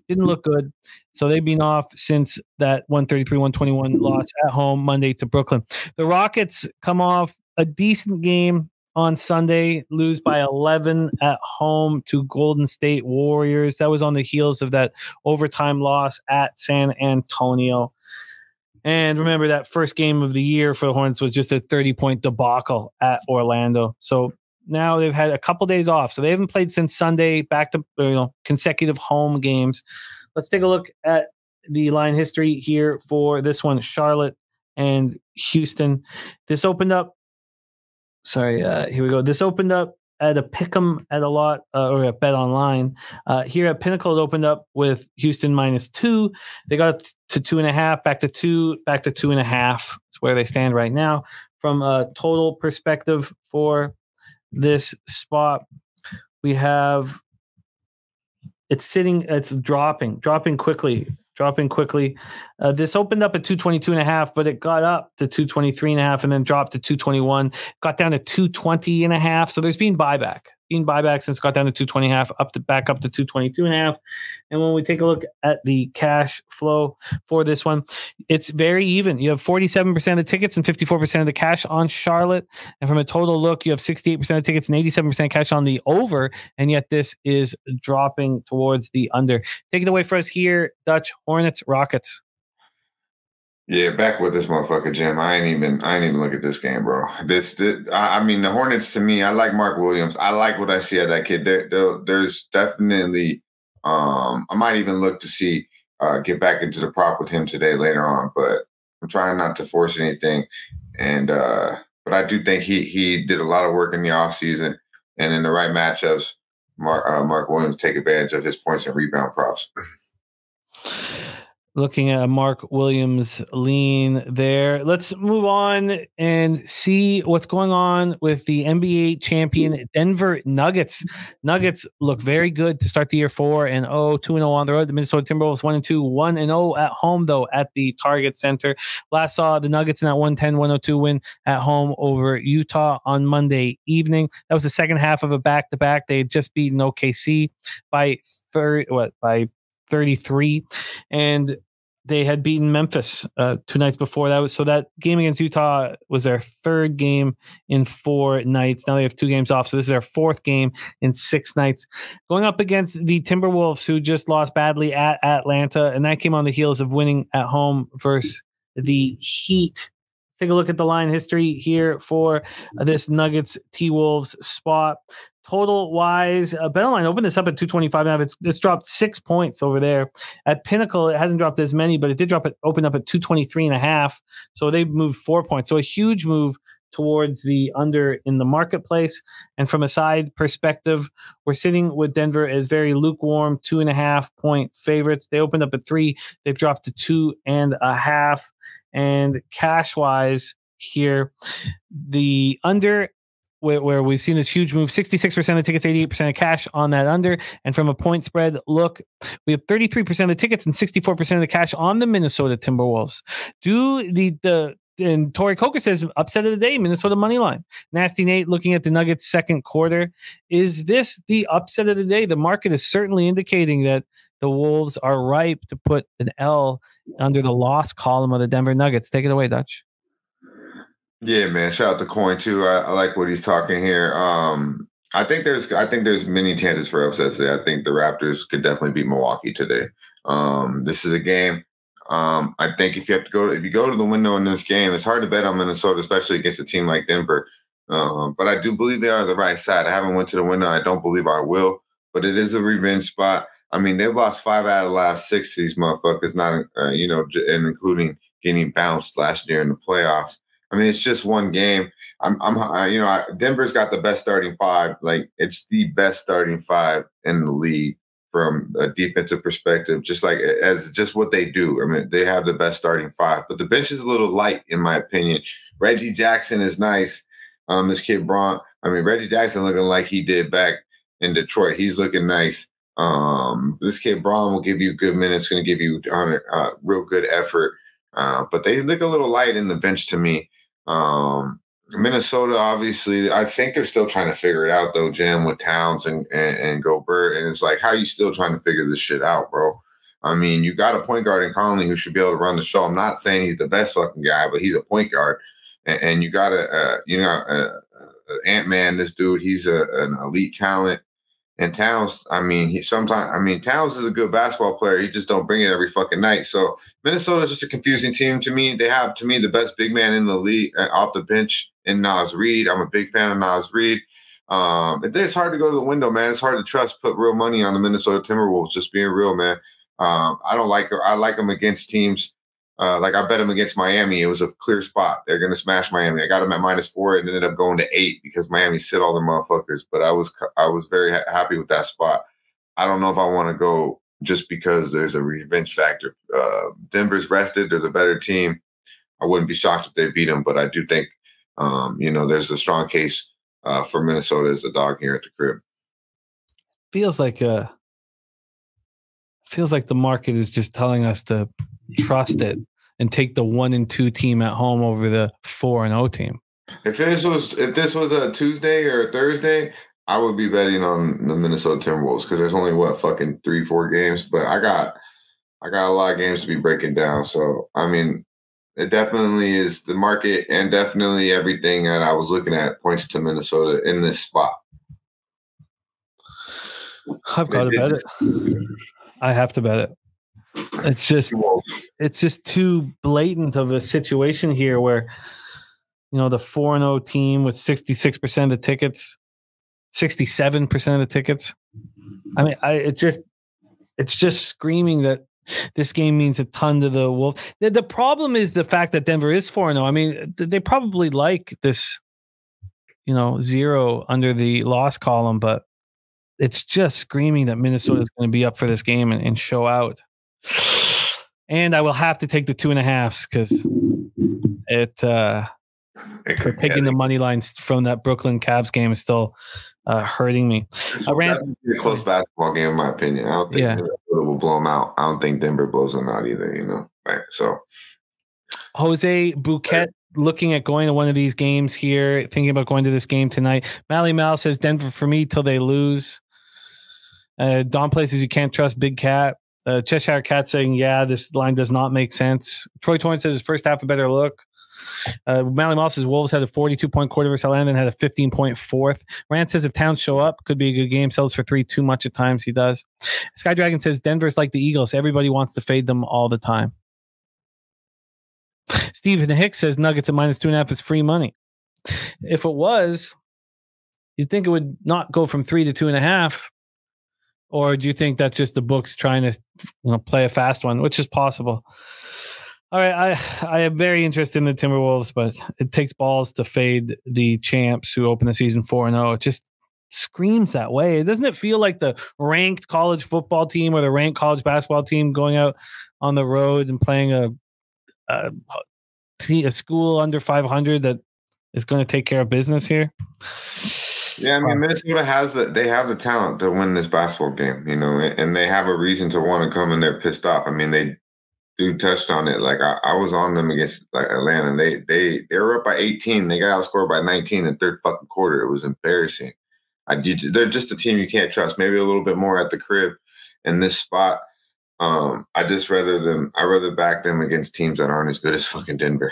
A: Didn't look good. So they've been off since that 133-121 loss at home Monday to Brooklyn. The Rockets come off a decent game on Sunday, lose by 11 at home to Golden State Warriors. That was on the heels of that overtime loss at San Antonio. And remember, that first game of the year for the Hornets was just a 30-point debacle at Orlando. So now they've had a couple days off. So they haven't played since Sunday, back to consecutive home games. Let's take a look at the line history here for this one, Charlotte and Houston. This opened up. Here we go. This opened up at a pick'em at a lot or at Bet Online. Here at Pinnacle, it opened up with Houston -2. They got to 2.5, back to 2, back to 2.5. That's where they stand right now. From a total perspective for this spot, we have it's dropping quickly. This opened up at 222.5, but it got up to 223.5 and then dropped to 221, got down to 220.5. So there's been buyback since it got down to 220.5, back up to 222.5. And when we take a look at the cash flow for this one, it's very even. You have 47% of the tickets and 54% of the cash on Charlotte. And from a total look, you have 68% of tickets and 87% cash on the over. And yet this is dropping towards the under. Take it away for us here, Dutch. Hornets, Rockets.
B: Yeah, back with this motherfucker, Jim. I ain't even look at this game, bro. I mean, the Hornets, to me, I like Mark Williams. I like what I see at that kid. There's definitely, I might even look to see, get back into the prop with him today later on, but I'm trying not to force anything. And, but I do think he did a lot of work in the offseason, and in the right matchups, Mark Williams take advantage of his points and rebound props.
A: Looking at Mark Williams lean there. Let's move on and see what's going on with the NBA champion Denver Nuggets. Nuggets look very good to start the year 4-0, 2-0 on the road. The Minnesota Timberwolves 1-2, 1-0 at home, though, at the Target Center. Last saw the Nuggets in that 110-102 win at home over Utah on Monday evening. That was the second half of a back-to-back. They had just beaten OKC by 33, and they had beaten Memphis 2 nights before that. So that game against Utah was their 3rd game in 4 nights. Now they have 2 games off. So this is their 4th game in 6 nights. Going up against the Timberwolves, who just lost badly at Atlanta. And that came on the heels of winning at home versus the Heat. Take a look at the line history here for this Nuggets T-Wolves spot. Total wise, BetOnline opened this up at 225.5. It's dropped 6 points over there. At Pinnacle, it hasn't dropped as many, but it did open up at 223.5. So they moved 4 points. So a huge move towards the under in the marketplace. And from a side perspective, we're sitting with Denver as very lukewarm 2.5 point favorites. They opened up at 3. They've dropped to 2.5. And cash wise here, the under, where we've seen this huge move, 66% of tickets, 88% of cash on that under. And from a point spread look, we have 33% of the tickets and 64% of the cash on the Minnesota Timberwolves. And Tori Coker says, upset of the day, Minnesota money line. Nasty Nate looking at the Nuggets second quarter. Is this the upset of the day? The market is certainly indicating that the Wolves are ripe to put an L under the loss column of the Denver Nuggets. Take it away, Dutch.
B: Yeah, man. Shout out to Coin too. I like what he's talking here. I think there's many chances for upsets there. I think the Raptors could definitely beat Milwaukee today. This is a game. I think if you go to the window in this game, it's hard to bet on Minnesota, especially against a team like Denver. But I do believe they are the right side. I haven't went to the window. I don't believe I will. But it is a revenge spot. I mean, they've lost 5 out of the last 6 of these motherfuckers, not and including getting bounced last year in the playoffs. I mean, it's just one game. Denver's got the best starting 5. Like, it's the best starting 5 in the league from a defensive perspective, just like as just what they do. I mean, they have the best starting 5, but the bench is a little light, in my opinion. Reggie Jackson is nice. This kid Braun. I mean, Reggie Jackson looking like he did back in Detroit. He's looking nice. This kid Braun will give you good minutes, going to give you real good effort. But they look a little light in the bench to me. Minnesota, obviously, I think they're still trying to figure it out, though, Jim, with Towns and Gobert. And it's like, how are you still trying to figure this shit out, bro? I mean, you got a point guard in Conley who should be able to run the show. I'm not saying he's the best fucking guy, but he's a point guard. And you got Ant-Man, this dude, he's an elite talent. And Towns, Towns is a good basketball player. He just don't bring it every fucking night. So Minnesota's just a confusing team to me. They have, to me, the best big man in the league off the bench in Naz Reid. I'm a big fan of Naz Reid. It's hard to go to the window, man. It's hard to put real money on the Minnesota Timberwolves, just being real, man. I like them against teams. Like I bet them against Miami. It was a clear spot. They're going to smash Miami. I got them at -4 and ended up going to 8 because Miami sit all the motherfuckers. But I was very happy with that spot. I don't know if I want to go just because there's a revenge factor. Denver's rested. They're the better team. I wouldn't be shocked if they beat them, but I do think, there's a strong case for Minnesota as a dog here at the crib.
A: Feels like the market is just telling us to trust it and take the 1-2 team at home over the 4-0 team.
B: If this was a Tuesday or a Thursday, I would be betting on the Minnesota Timberwolves because there's only 3-4 games, but I got a lot of games to be breaking down. So I mean, it definitely is the market, and definitely everything that I was looking at points to Minnesota in this spot.
A: I've got to bet it. I have to bet it. It's just too blatant of a situation here where, the 4-0 team with 66% of the tickets, 67% of the tickets. I mean, it's just screaming that this game means a ton to the Wolves. The problem is the fact that Denver is 4-0. I mean, they probably like this, 0 under the loss column, but it's just screaming that Minnesota is going to be up for this game and show out. And I will have to take the 2.5 because picking the money lines from that Brooklyn Cavs game is still hurting me.
B: It's a close basketball game, in my opinion. I don't think Minnesota will blow them out. I don't think Denver blows them out either. Right? So,
A: Jose Bouquet looking at going to one of these games here, thinking about going to this game tonight. Mally Mal says Denver for me till they lose. Don places you can't trust Big Cat. Cheshire Cat saying, this line does not make sense. Troy Torrance says first half a better look. Mally Mal says Wolves had a 42-point quarter versus Landon, had a 15-point fourth. Rand says if Towns show up, could be a good game. Sells for 3 too much at times. He does. Sky Dragon says Denver's like the Eagles. Everybody wants to fade them all the time. Stephen Hicks says Nuggets at -2.5 is free money. If it was, you'd think it would not go from 3 to 2.5. Or do you think that's just the books trying to play a fast one, which is possible? All right, I am very interested in the Timberwolves, but it takes balls to fade the champs who open the season 4-0. It just screams that way. Doesn't it feel like the ranked college football team or the ranked college basketball team going out on the road and playing a school under 500 that is going to take care of business here?
B: Yeah, I mean, Minnesota have the talent to win this basketball game, and they have a reason to want to come in there pissed off. I mean, they do touched on it. Like I was on them against Atlanta. They were up by 18. They got outscored by 19 in the third fucking quarter. It was embarrassing. They're just a team you can't trust. Maybe a little bit more at the crib in this spot. I rather back them against teams that aren't as good as fucking Denver.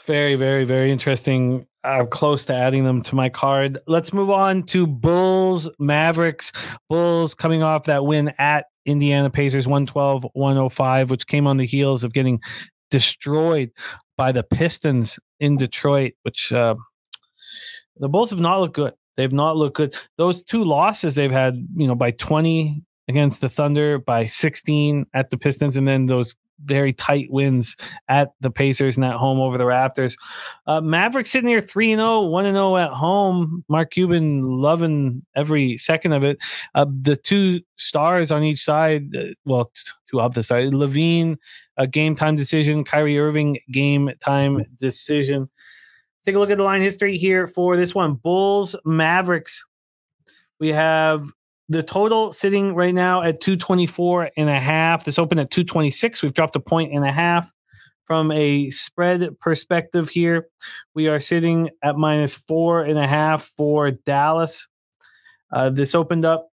A: Very, very, very interesting. I'm close to adding them to my card. Let's move on to Bulls, Mavericks. Bulls coming off that win at Indiana Pacers 112-105, which came on the heels of getting destroyed by the Pistons in Detroit, which the Bulls have not looked good. They've not looked good. Those two losses they've had, by 20 against the Thunder, by 16 at the Pistons, and then those very tight wins at the Pacers and at home over the Raptors. Mavericks sitting here 3-0, 1-0 at home. Mark Cuban loving every second of it. The two stars on each side, two of the side, Levine, a game time decision, Kyrie Irving, game time decision. Let's take a look at the line history here for this one. Bulls, Mavericks. We have the total sitting right now at 224.5. This opened at 226. We've dropped 1.5. From a spread perspective here, we are sitting at -4.5 for Dallas. This opened up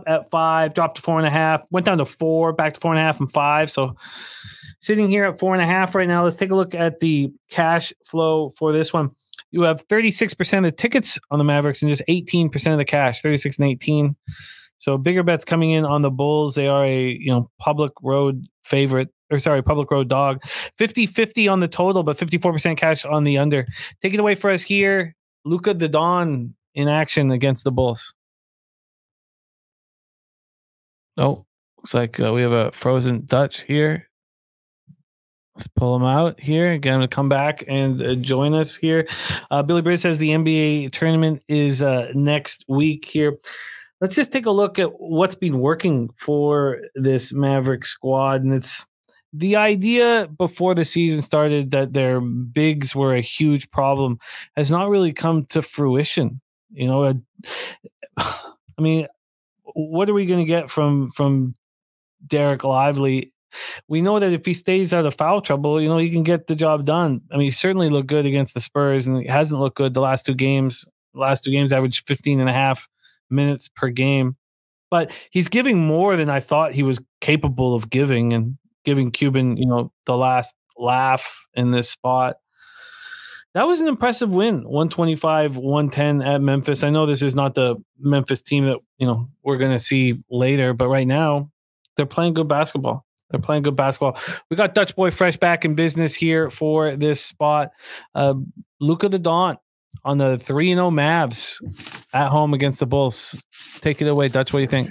A: at 5, dropped to 4.5, went down to 4, back to 4.5 and 5. So sitting here at 4.5 right now. Let's take a look at the cash flow for this one. You have 36% of the tickets on the Mavericks and just 18% of the cash, 36 and 18. So bigger bets coming in on the Bulls. They are a public road favorite, public road dog. 50-50 on the total, but 54% cash on the under. Take it away for us here. Luka the Don in action against the Bulls. Oh, looks like we have a frozen Dutch here. Let's pull him out here. Again, to come back and join us here. Billy Briz says the NBA tournament is next week here. Let's just take a look at what's been working for this Maverick squad. And it's the idea before the season started that their bigs were a huge problem has not really come to fruition. I mean, what are we going to get from Derek Lively? We know that if he stays out of foul trouble, he can get the job done. I mean, he certainly looked good against the Spurs, and he hasn't looked good the last two games. The last two games averaged 15.5 minutes per game. But he's giving more than I thought he was capable of giving, and giving Cuban, the last laugh in this spot. That was an impressive win, 125-110 at Memphis. I know this is not the Memphis team that, we're going to see later, but right now they're playing good basketball. We got Dutch Boy Fresh back in business here for this spot. Luka the Don on the 3-0 Mavs at home against the Bulls. Take it away, Dutch. What do you think?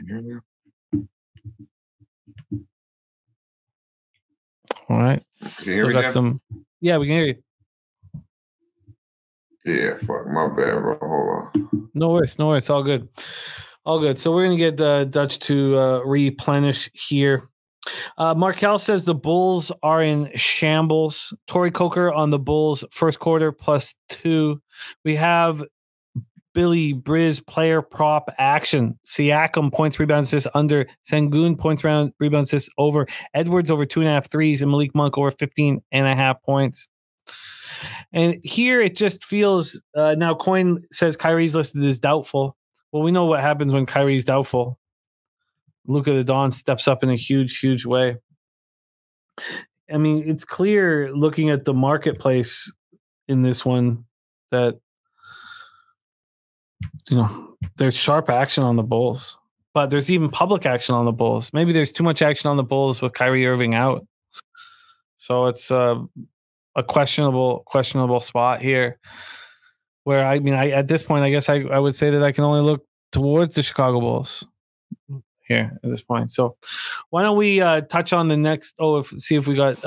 A: All right.
B: Still got some.
A: Yeah, we can hear you.
B: Yeah, fuck, my bad, bro. Hold on.
A: No worries. All good. So we're going to get Dutch to replenish here. Markel says the Bulls are in shambles. Torrey Coker on the Bulls first quarter +2. We have Billy Briz player prop action. Siakam points, rebounds, assists under. Sengun points, rebounds, assists over. Edwards over 2.5 threes, and Malik Monk over 15.5 points. And here it just feels now Coin says Kyrie's listed as doubtful. Well, we know what happens when Kyrie's doubtful. Luka the Don steps up in a huge, huge way. I mean, it's clear looking at the marketplace in this one that, there's sharp action on the Bulls, but there's even public action on the Bulls. Maybe there's too much action on the Bulls with Kyrie Irving out. So it's a questionable spot here where, I at this point, I guess I would say that I can only look towards the Chicago Bulls here at this point. So why don't we touch on the next? See if we got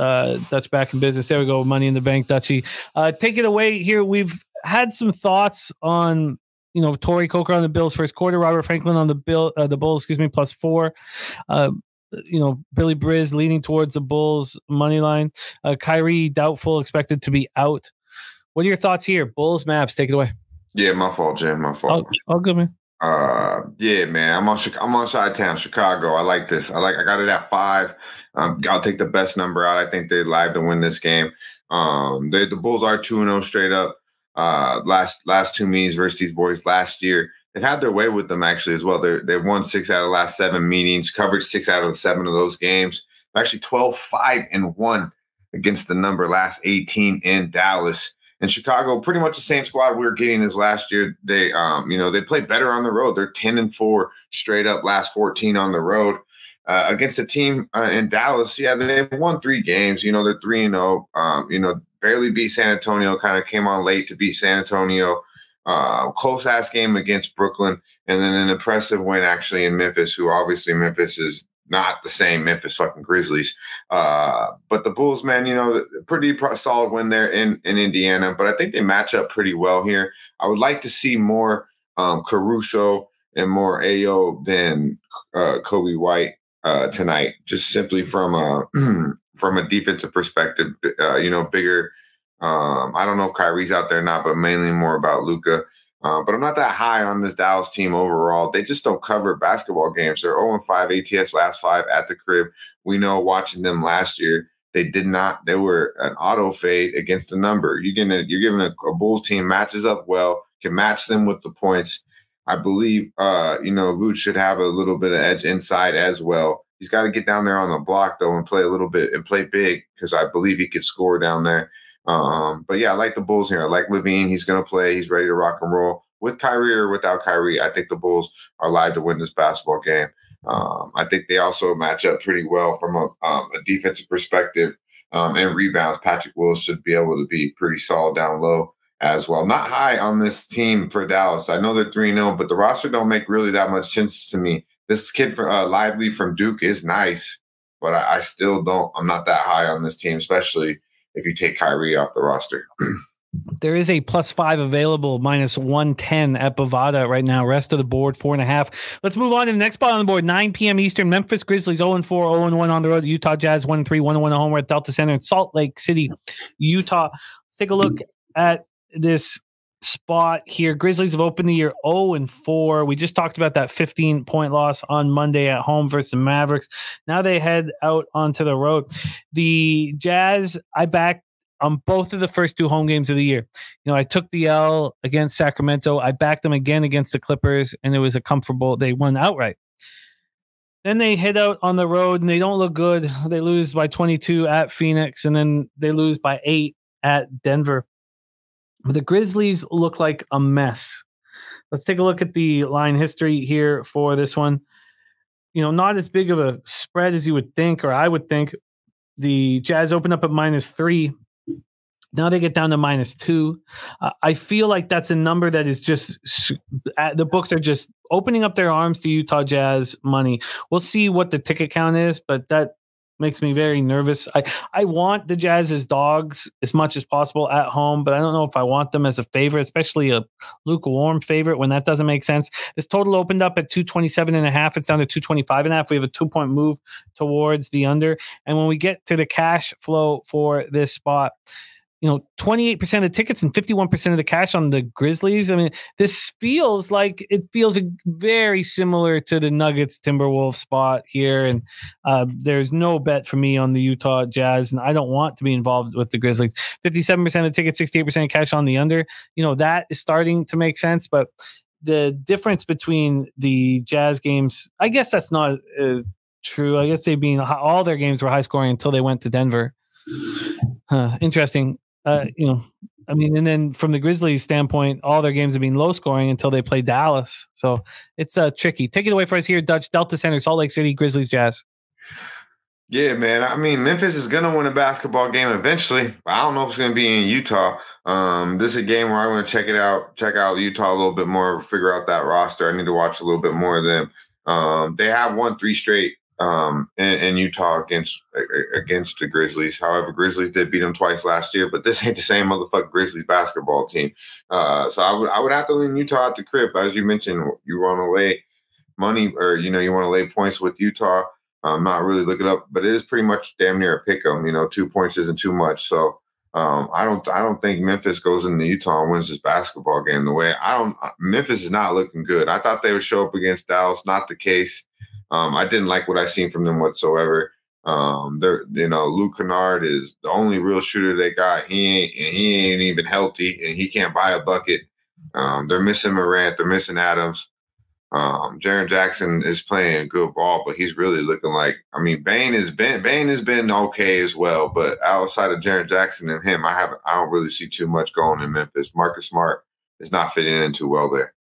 A: Dutch back in business. There we go. Money in the Bank, Dutchy. Take it away here. We've had some thoughts on, Torrey Coker on the Bills first quarter, Robert Franklin on the Bulls, +4. Billy Briz leaning towards the Bulls money line. Kyrie doubtful, expected to be out. What are your thoughts here? Bulls, Mavs, take it away.
B: Yeah, my fault, Jim. My fault.
A: All good, man.
B: Yeah, man. I'm on Chi-Town, Chicago. I like this. I got it at 5. I'll take the best number out. I think they're live to win this game. The Bulls are 2-0 straight up. Last two meetings versus these boys last year. They've had their way with them actually as well. They've won 6 out of the last 7 meetings, covered 6 out of the 7 of those games. Actually 12-5-1 against the number last 18 in Dallas. And Chicago, pretty much the same squad we were getting as last year. They, they play better on the road. They're 10-4 straight up, last 14 on the road. Against the team in Dallas, they've won 3 games. They're 3-0. Barely beat San Antonio. Kind of came on late to beat San Antonio. Close ass game against Brooklyn, and then an impressive win actually in Memphis. Who obviously Memphis is not the same Memphis fucking Grizzlies. But the Bulls, man, pretty solid win there in Indiana. But I think they match up pretty well here. I would like to see more Caruso and more Ayo than Kobe White tonight, just simply from a defensive perspective. Bigger. I don't know if Kyrie's out there or not, but mainly more about Luka. But I'm not that high on this Dallas team overall. They just don't cover basketball games. They're 0-5 ATS last 5 at the crib. We know watching them last year, they did not. They were an auto fade against the number. You're giving a Bulls team matches up well, can match them with the points. I believe, Vooch should have a little bit of edge inside as well. He's got to get down there on the block, though, and play a little bit and play big because I believe he could score down there. But yeah, I like the Bulls here. I like Levine. He's going to play. He's ready to rock and roll. With Kyrie or without Kyrie, I think the Bulls are live to win this basketball game. I think they also match up pretty well from a defensive perspective and rebounds. Patrick Willis should be able to be pretty solid down low as well. Not high on this team for Dallas. I know they're 3-0, but the roster don't make really that much sense to me. This kid for Lively from Duke is nice, but I still don't. I'm not that high on this team, especially if you take Kyrie off the roster.
A: There is a +5 available, -110 at Bovada right now. Rest of the board, 4.5. Let's move on to the next spot on the board. 9 p.m. Eastern. Memphis Grizzlies 0-4, 0-1 on the road. Utah Jazz 1-3, 1-1 at home. We're at Delta Center in Salt Lake City, Utah. Let's take a look at this spot here. Grizzlies have opened the year 0-4. We just talked about that 15-point loss on Monday at home versus the Mavericks. Now they head out onto the road. The Jazz, I backed on both of the first 2 home games of the year. I took the L against Sacramento. I backed them again against the Clippers, and it was they won outright. Then they head out on the road, and they don't look good. They lose by 22 at Phoenix, and then they lose by 8 at Denver. But the Grizzlies look like a mess. Let's take a look at the line history here for this one. Not as big of a spread as you would think, or I would think. The Jazz open up at -3. Now they get down to -2. I feel like that's a number that is just the books are just opening up their arms to Utah Jazz money. We'll see what the ticket count is, but that makes me very nervous. I want the Jazz as dogs as much as possible at home, but I don't know if I want them as a favorite, especially a lukewarm favorite when that doesn't make sense. This total opened up at 227.5. It's down to 225.5. We have a 2-point move towards the under. And when we get to the cash flow for this spot, 28% of the tickets and 51% of the cash on the Grizzlies. I mean, this feels very similar to the Nuggets Timberwolves spot here. And there's no bet for me on the Utah Jazz, and I don't want to be involved with the Grizzlies. 57% of the tickets, 68% of cash on the under. That is starting to make sense, but the difference between the Jazz games, I guess that's not true. I guess all their games were high scoring until they went to Denver. Interesting. And then from the Grizzlies standpoint, all their games have been low scoring until they play Dallas. So it's tricky. Take it away for us here, Dutch. Delta Center, Salt Lake City, Grizzlies, Jazz.
B: Yeah, man. I mean, Memphis is going to win a basketball game eventually. I don't know if it's going to be in Utah. This is a game where I want to check out Utah a little bit more, figure out that roster. I need to watch a little bit more of them. They have won 3 straight in Utah against the Grizzlies. However, Grizzlies did beat them twice last year, but this ain't the same motherfucking Grizzlies basketball team. So I would have to lean Utah at the crib. As you mentioned, you want to lay money, or you want to lay points with Utah. Not really look it up, but it is pretty much damn near a pick 'em. 2 points isn't too much. So I don't think Memphis goes into Utah and wins this basketball game. Memphis is not looking good. I thought they would show up against Dallas. Not the case. I didn't like what I seen from them whatsoever. Luke Kennard is the only real shooter they got. He ain't even healthy, and he can't buy a bucket. They're missing Morant. They're missing Adams. Jaren Jackson is playing good ball, but he's really looking like. I mean, Bane has been okay as well, but outside of Jaren Jackson and him, I don't really see too much going in Memphis. Marcus Smart is not fitting in too well there.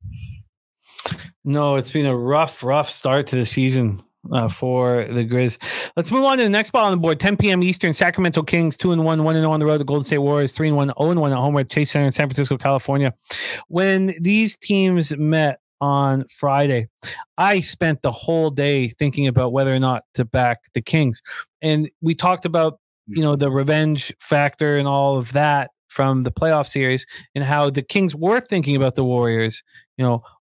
A: No, it's been a rough start to the season for the Grizz. Let's move on to the next ball on the board. 10 p.m. Eastern. Sacramento Kings 2-1, 1-0 on the road. The Golden State Warriors 3-1, 0-1 at home at Chase Center in San Francisco, California. When these teams met on Friday, I spent the whole day thinking about whether or not to back the Kings, and we talked about the revenge factor and all of that from the playoff series and how the Kings were thinking about the Warriors,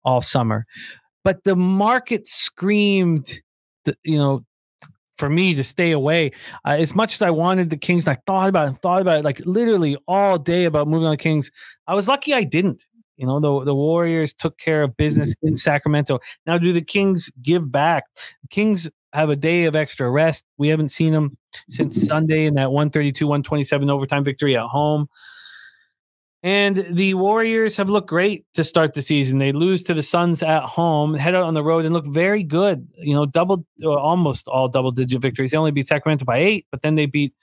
A: all summer. But the market screamed, for me to stay away. As much as I wanted the Kings, and I thought about it like literally all day about moving on the Kings, I was lucky I didn't. The Warriors took care of business in Sacramento. Now, do the Kings give back? The Kings have a day of extra rest. We haven't seen them since Sunday in that 132-127 overtime victory at home. And the Warriors have looked great to start the season. They lose to the Suns at home, head out on the road, and look very good. Almost all double-digit victories. They only beat Sacramento by 8, but then they beat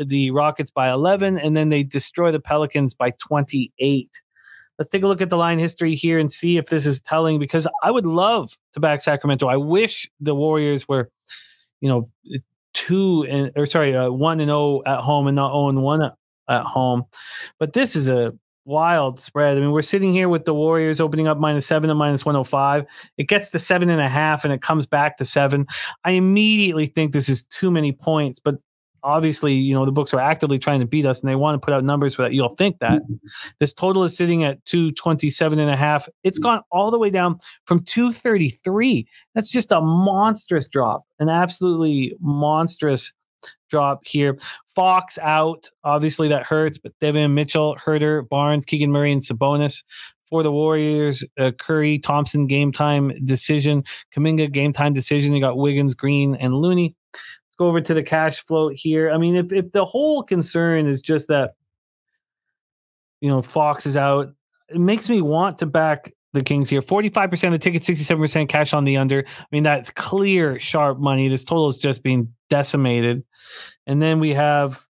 A: the Rockets by 11, and then they destroy the Pelicans by 28. Let's take a look at the line history here and see if this is telling, because I would love to back Sacramento. I wish the Warriors were, 1-0 at home and not 0-1 at home. But this is a wild spread. I mean, we're sitting here with the Warriors opening up -7 and -105. It gets to 7.5 and it comes back to 7. I immediately think this is too many points, but obviously, the books are actively trying to beat us and they want to put out numbers for that. You'll think that. This total is sitting at 227.5. It's gone all the way down from 233. That's just a monstrous drop, an absolutely monstrous drop here. Fox out. Obviously, that hurts, but Devin Mitchell, Herter, Barnes, Keegan Murray, and Sabonis. For the Warriors, Curry, Thompson, game time decision. Kuminga, game time decision. You got Wiggins, Green, and Looney. Go over to the cash flow here. I mean, if the whole concern is just that, Fox is out, it makes me want to back the Kings here. 45% of the ticket, 67% cash on the under. I mean, that's clear, sharp money. This total is just being decimated. And then we have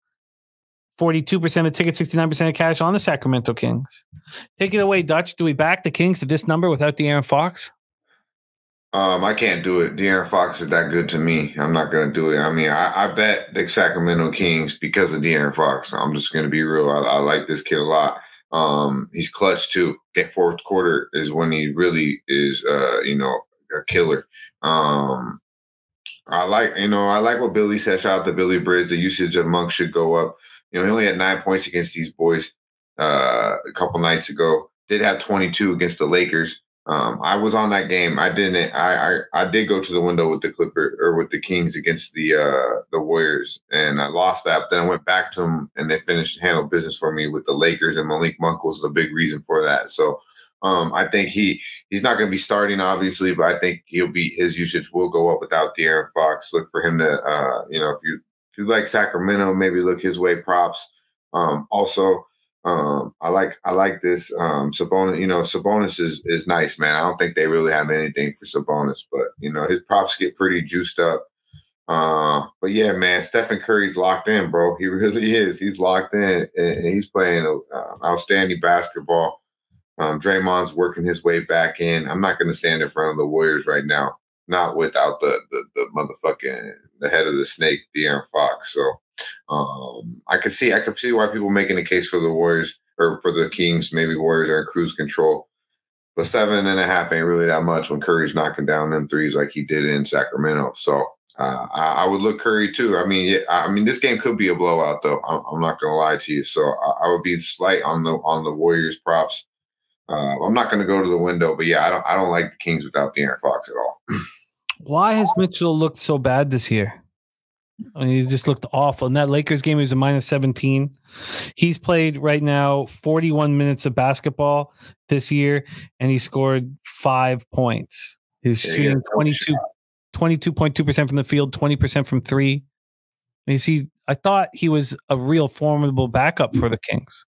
A: 42% of tickets, 69% of cash on the Sacramento Kings. Take it away, Dutch. Do we back the Kings at this number without De'Aaron Fox?
B: I can't do it. De'Aaron Fox is that good to me. I'm not going to do it. I mean, I bet the Sacramento Kings because of De'Aaron Fox. I'm just going to be real. I like this kid a lot. He's clutch too. Fourth quarter is when he really is, a killer. I like what Billy said. Shout out to Billy Bridge. The usage of Monk should go up. He only had 9 points against these boys a couple nights ago. Did have 22 against the Lakers. I was on that game. I didn't. I did go to the window with the Kings against the Warriors, and I lost that. But then I went back to them, and they handled business for me with the Lakers, and Malik Monk was the big reason for that. So I think he's not going to be starting, obviously, but I think his usage will go up without De'Aaron Fox. Look for him to, if you like Sacramento, maybe look his way. Props. Also. I like this. Sabonis, Sabonis is nice, man. I don't think they really have anything for Sabonis, but his props get pretty juiced up. But yeah, man, Stephen Curry's locked in, bro. He really is. He's locked in, and he's playing outstanding basketball. Draymond's working his way back in. I'm not going to stand in front of the Warriors right now, not without the motherfucking the head of the snake, De'Aaron Fox. So. I could see why people making the case for the Warriors or for the Kings. Maybe Warriors are in cruise control, but 7.5 ain't really that much when Curry's knocking down them threes like he did in Sacramento. So I would look Curry too. I mean, this game could be a blowout though. I'm not gonna lie to you. So I would be slight on the Warriors props. I'm not gonna go to the window, but yeah, I don't like the Kings without De'Aaron Fox at all.
A: Why has Mitchell looked so bad this year? I mean, he just looked awful. In that Lakers game, he was a -17. He's played right now 41 minutes of basketball this year, and he scored 5 points. He's shooting 22.2% from the field, 20% from three. I thought he was a real formidable backup for the Kings.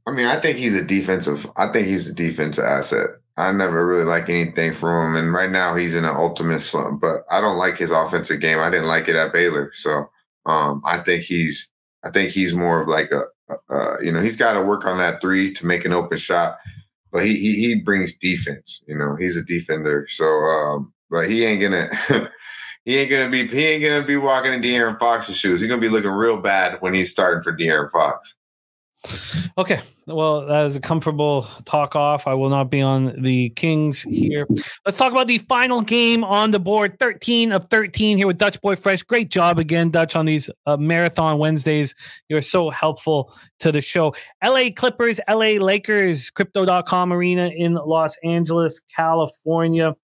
B: I mean, I think he's a defensive asset. I never really like anything from him, and right now he's in an ultimate slump. But I don't like his offensive game. I didn't like it at Baylor, so I think he's more of like he's got to work on that three to make an open shot. But he brings defense. He's a defender. So but he ain't gonna he ain't gonna be walking in De'Aaron Fox's shoes. He's gonna be looking real bad when he's starting for De'Aaron Fox.
A: Okay, well, that is a comfortable talk off. I will not be on the Kings here. Let's talk about the final game on the board. 13 of 13 here with Dutch Boy Fresh. Great job again, Dutch, on these Marathon Wednesdays. You're so helpful to the show. LA Clippers, LA Lakers, Crypto.com Arena in Los Angeles, California.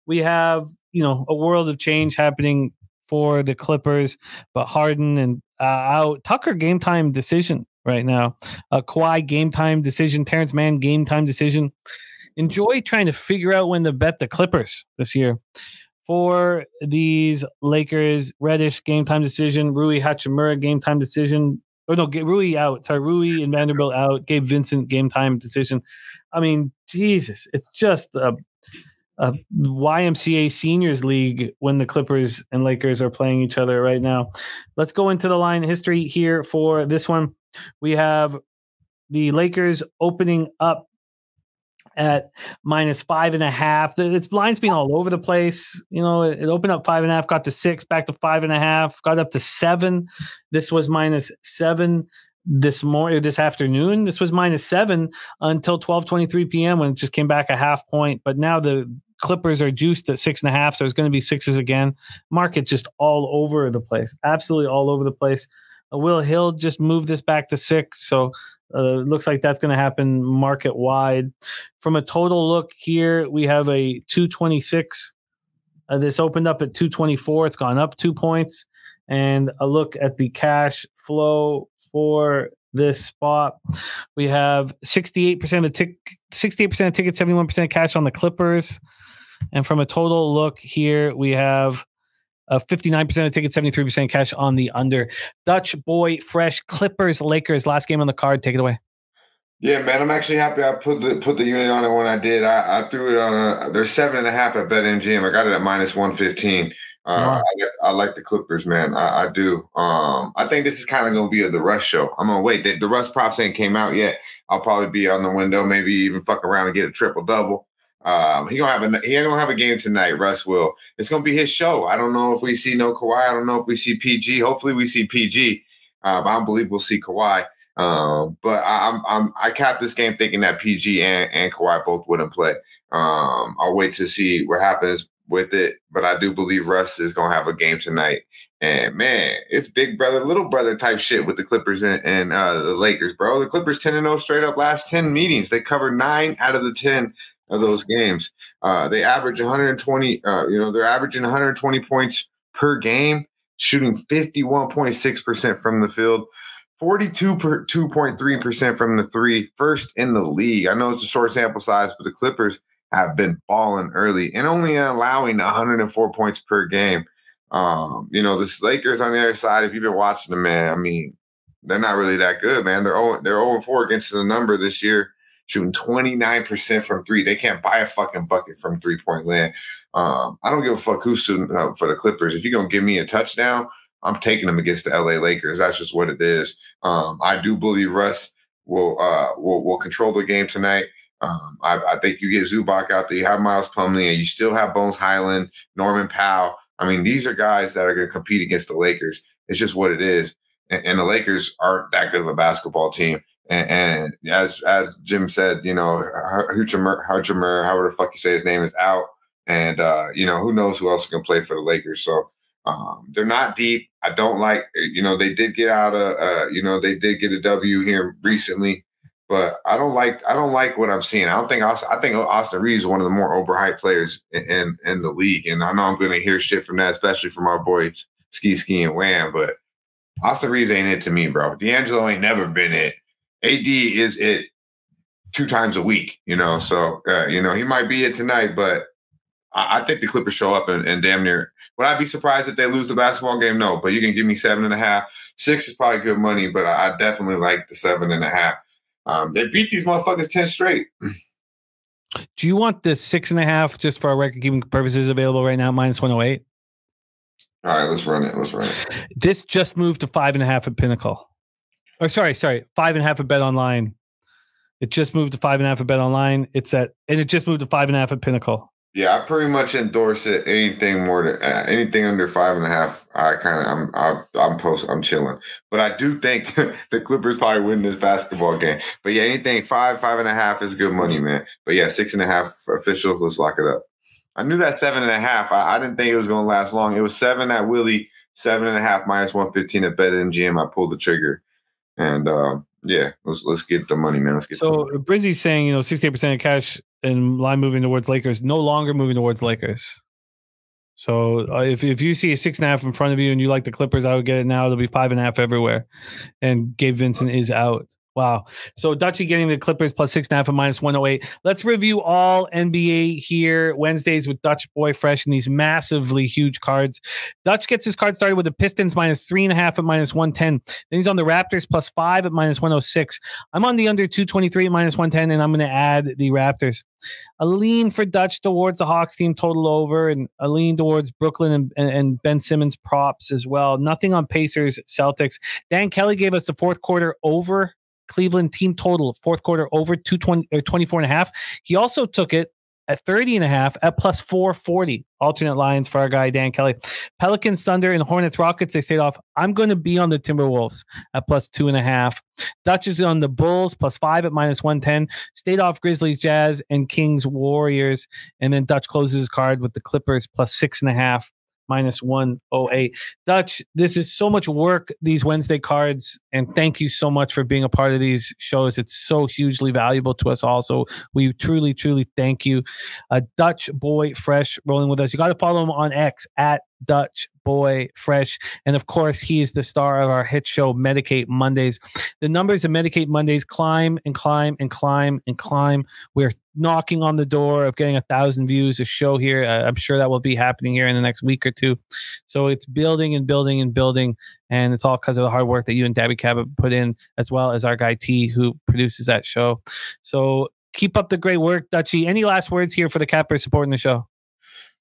A: We have, a world of change happening for the Clippers, but Harden and out. Tucker game time decision right now. Kawhi game time decision. Terrence Mann game time decision. Enjoy trying to figure out when to bet the Clippers this year. For these Lakers, Reddish game time decision. Rui Hachimura game time decision. Oh no, Rui out. Sorry, Rui and Vanderbilt out. Gabe Vincent game time decision. I mean, Jesus, it's just a YMCA Seniors League when the Clippers and Lakers are playing each other right now. Let's go into the line history here for this one. We have the Lakers opening up at -5.5. Its line's been all over the place. It opened up 5.5, got to 6, back to 5.5, got up to 7. This was -7 this afternoon. This was -7 until 12:23 p.m. when it just came back a half point. But now the Clippers are juiced at 6.5, so it's going to be 6s again. Market just all over the place, absolutely all over the place. Will Hill just moved this back to 6, so it looks like that's going to happen market wide. From a total look here, we have a 226. This opened up at 224. It's gone up 2 points. And a look at the cash flow for this spot. We have 68% of tickets, 71% cash on the Clippers. And from a total look here, we have 59% of tickets, 73% cash on the under. Dutch Boy Fresh, Clippers, Lakers, last game on the card. Take it away.
B: Yeah, man, I'm actually happy I put the unit on it when I did. I threw it on there's 7.5 at BetMGM. I got it at -115. Wow. I like the Clippers, man. I do. I think this is kind of going to be the Russ show. I'm going to wait. The Russ props ain't came out yet. I'll probably be on the window, maybe even fuck around and get a triple-double. He ain't gonna have a game tonight. Russ will. It's gonna be his show. I don't know if we see no Kawhi. I don't know if we see PG. Hopefully we see PG. But I don't believe we'll see Kawhi. But I capped this game thinking that PG and Kawhi both wouldn't play. I'll wait to see what happens with it. But I do believe Russ is gonna have a game tonight. And man, it's big brother, little brother type shit with the Clippers and the Lakers, bro. The Clippers 10-0 straight up last 10 meetings. They covered 9 out of the 10 of those games. They average 120. They're averaging 120 points per game, shooting 51.6% from the field, 42.3% from the three, first in the league. I know it's a short sample size, but the Clippers have been balling early and only allowing 104 points per game. The Lakers on the other side, if you've been watching them, man, I mean, they're not really that good, man. They're 0-4 against the number this year, shooting 29% from three. They can't buy a fucking bucket from three-point land. I don't give a fuck who's shooting for the Clippers. If you're going to give me a touchdown, I'm taking them against the LA Lakers. That's just what it is. I do believe Russ will control the game tonight. I think you get Zubac out there. You have Miles Plumlee, and you still have Bones Highland, Norman Powell. I mean, these are guys that are going to compete against the Lakers. It's just what it is. And the Lakers aren't that good of a basketball team. And as Jim said, Hachimura, however the fuck you say his name, is out. And, who knows who else can play for the Lakers. So they're not deep. I don't like, they did get out of, they did get a W here recently. But I don't like what I'm seeing. I think Austin Reeves is one of the more overhyped players in the league. And I know I'm going to hear shit from that, especially from our boys Ski and Wham. But Austin Reeves ain't it to me, bro. D'Angelo ain't never been it. AD is it 2 times a week, So, he might be it tonight, but I think the Clippers show up and damn near. Would I be surprised if they lose the basketball game? No, but you can give me 7.5. 6 is probably good money, but I definitely like the 7.5. They beat these motherfuckers 10 straight.
A: Do you want the 6.5 just for our record keeping purposes available right now, -108?
B: All right, let's run it.
A: This just moved to 5.5 at Pinnacle. Or sorry, 5.5 at Bet Online. It just moved to 5.5 at Bet Online. And it just moved to 5.5 at Pinnacle.
B: Yeah, I pretty much endorse it. Anything more than anything under 5.5, I'm chilling. But I do think the Clippers probably win this basketball game. But yeah, anything 5.5 is good money, man. But yeah, 6.5 official. Let's lock it up. I knew that 7.5. I didn't think it was going to last long. It was 7 at Willie, 7.5 -115 at BetMGM. I pulled the trigger, and yeah, let's get the money, man. Let's get.
A: So Brizzy's saying 68% of cash and line moving towards Lakers, no longer moving towards Lakers. So if you see a 6.5 in front of you and you like the Clippers, I would get it now. It'll be 5.5 everywhere, and Gabe Vincent is out. Wow. So Dutchy getting the Clippers plus 6.5 at -108. Let's review all NBA here Wednesdays with Dutch Boy Fresh and these massively huge cards. Dutch gets his card started with the Pistons -3.5 at -110. Then he's on the Raptors +5 at -106. I'm on the under 223 at -110, and I'm going to add the Raptors. A lean for Dutch towards the Hawks team total over, and a lean towards Brooklyn and Ben Simmons props as well. Nothing on Pacers, Celtics. Dan Kelly gave us the fourth quarter over. Cleveland team total fourth quarter over 24.5. He also took it at 30.5 at +440. Alternate lines for our guy Dan Kelly. Pelicans, Thunder, and Hornets, Rockets. They stayed off. I'm going to be on the Timberwolves at +2.5. Dutch is on the Bulls +5 at -110. Stayed off Grizzlies, Jazz, and Kings, Warriors. And then Dutch closes his card with the Clippers +6.5. -108. Dutch, this is so much work, these Wednesday cards, and thank you so much for being a part of these shows. It's so hugely valuable to us all. So we truly, truly thank you. Dutch Boy Fresh rolling with us. You got to follow him on X at Dutch Boy Fresh. And of course, he is the star of our hit show, Medicate Mondays. The numbers of Medicate Mondays climb and climb and climb and climb. We're knocking on the door of getting 1,000 views a show here. I'm sure that will be happening here in the next week or two. So it's building and building and building. And it's all because of the hard work that you and Dabby Cabot put in, as well as our guy T, who produces that show. So keep up the great work, Dutchy. Any last words here for the Cappers supporting the show?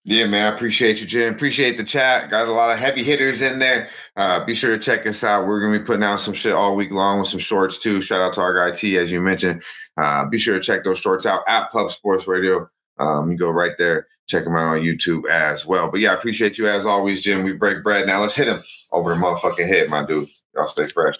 B: Yeah, man, I appreciate you, Jim. Appreciate the chat. Got a lot of heavy hitters in there. Be sure to check us out. We're going to be putting out some shit all week long with some shorts, too. Shout out to our guy, T, as you mentioned. Be sure to check those shorts out at Pub Sports Radio. You go right there. Check them out on YouTube as well. But, yeah, I appreciate you as always, Jim. We break bread. Now let's hit him over the motherfucking head, my dude. Y'all stay fresh.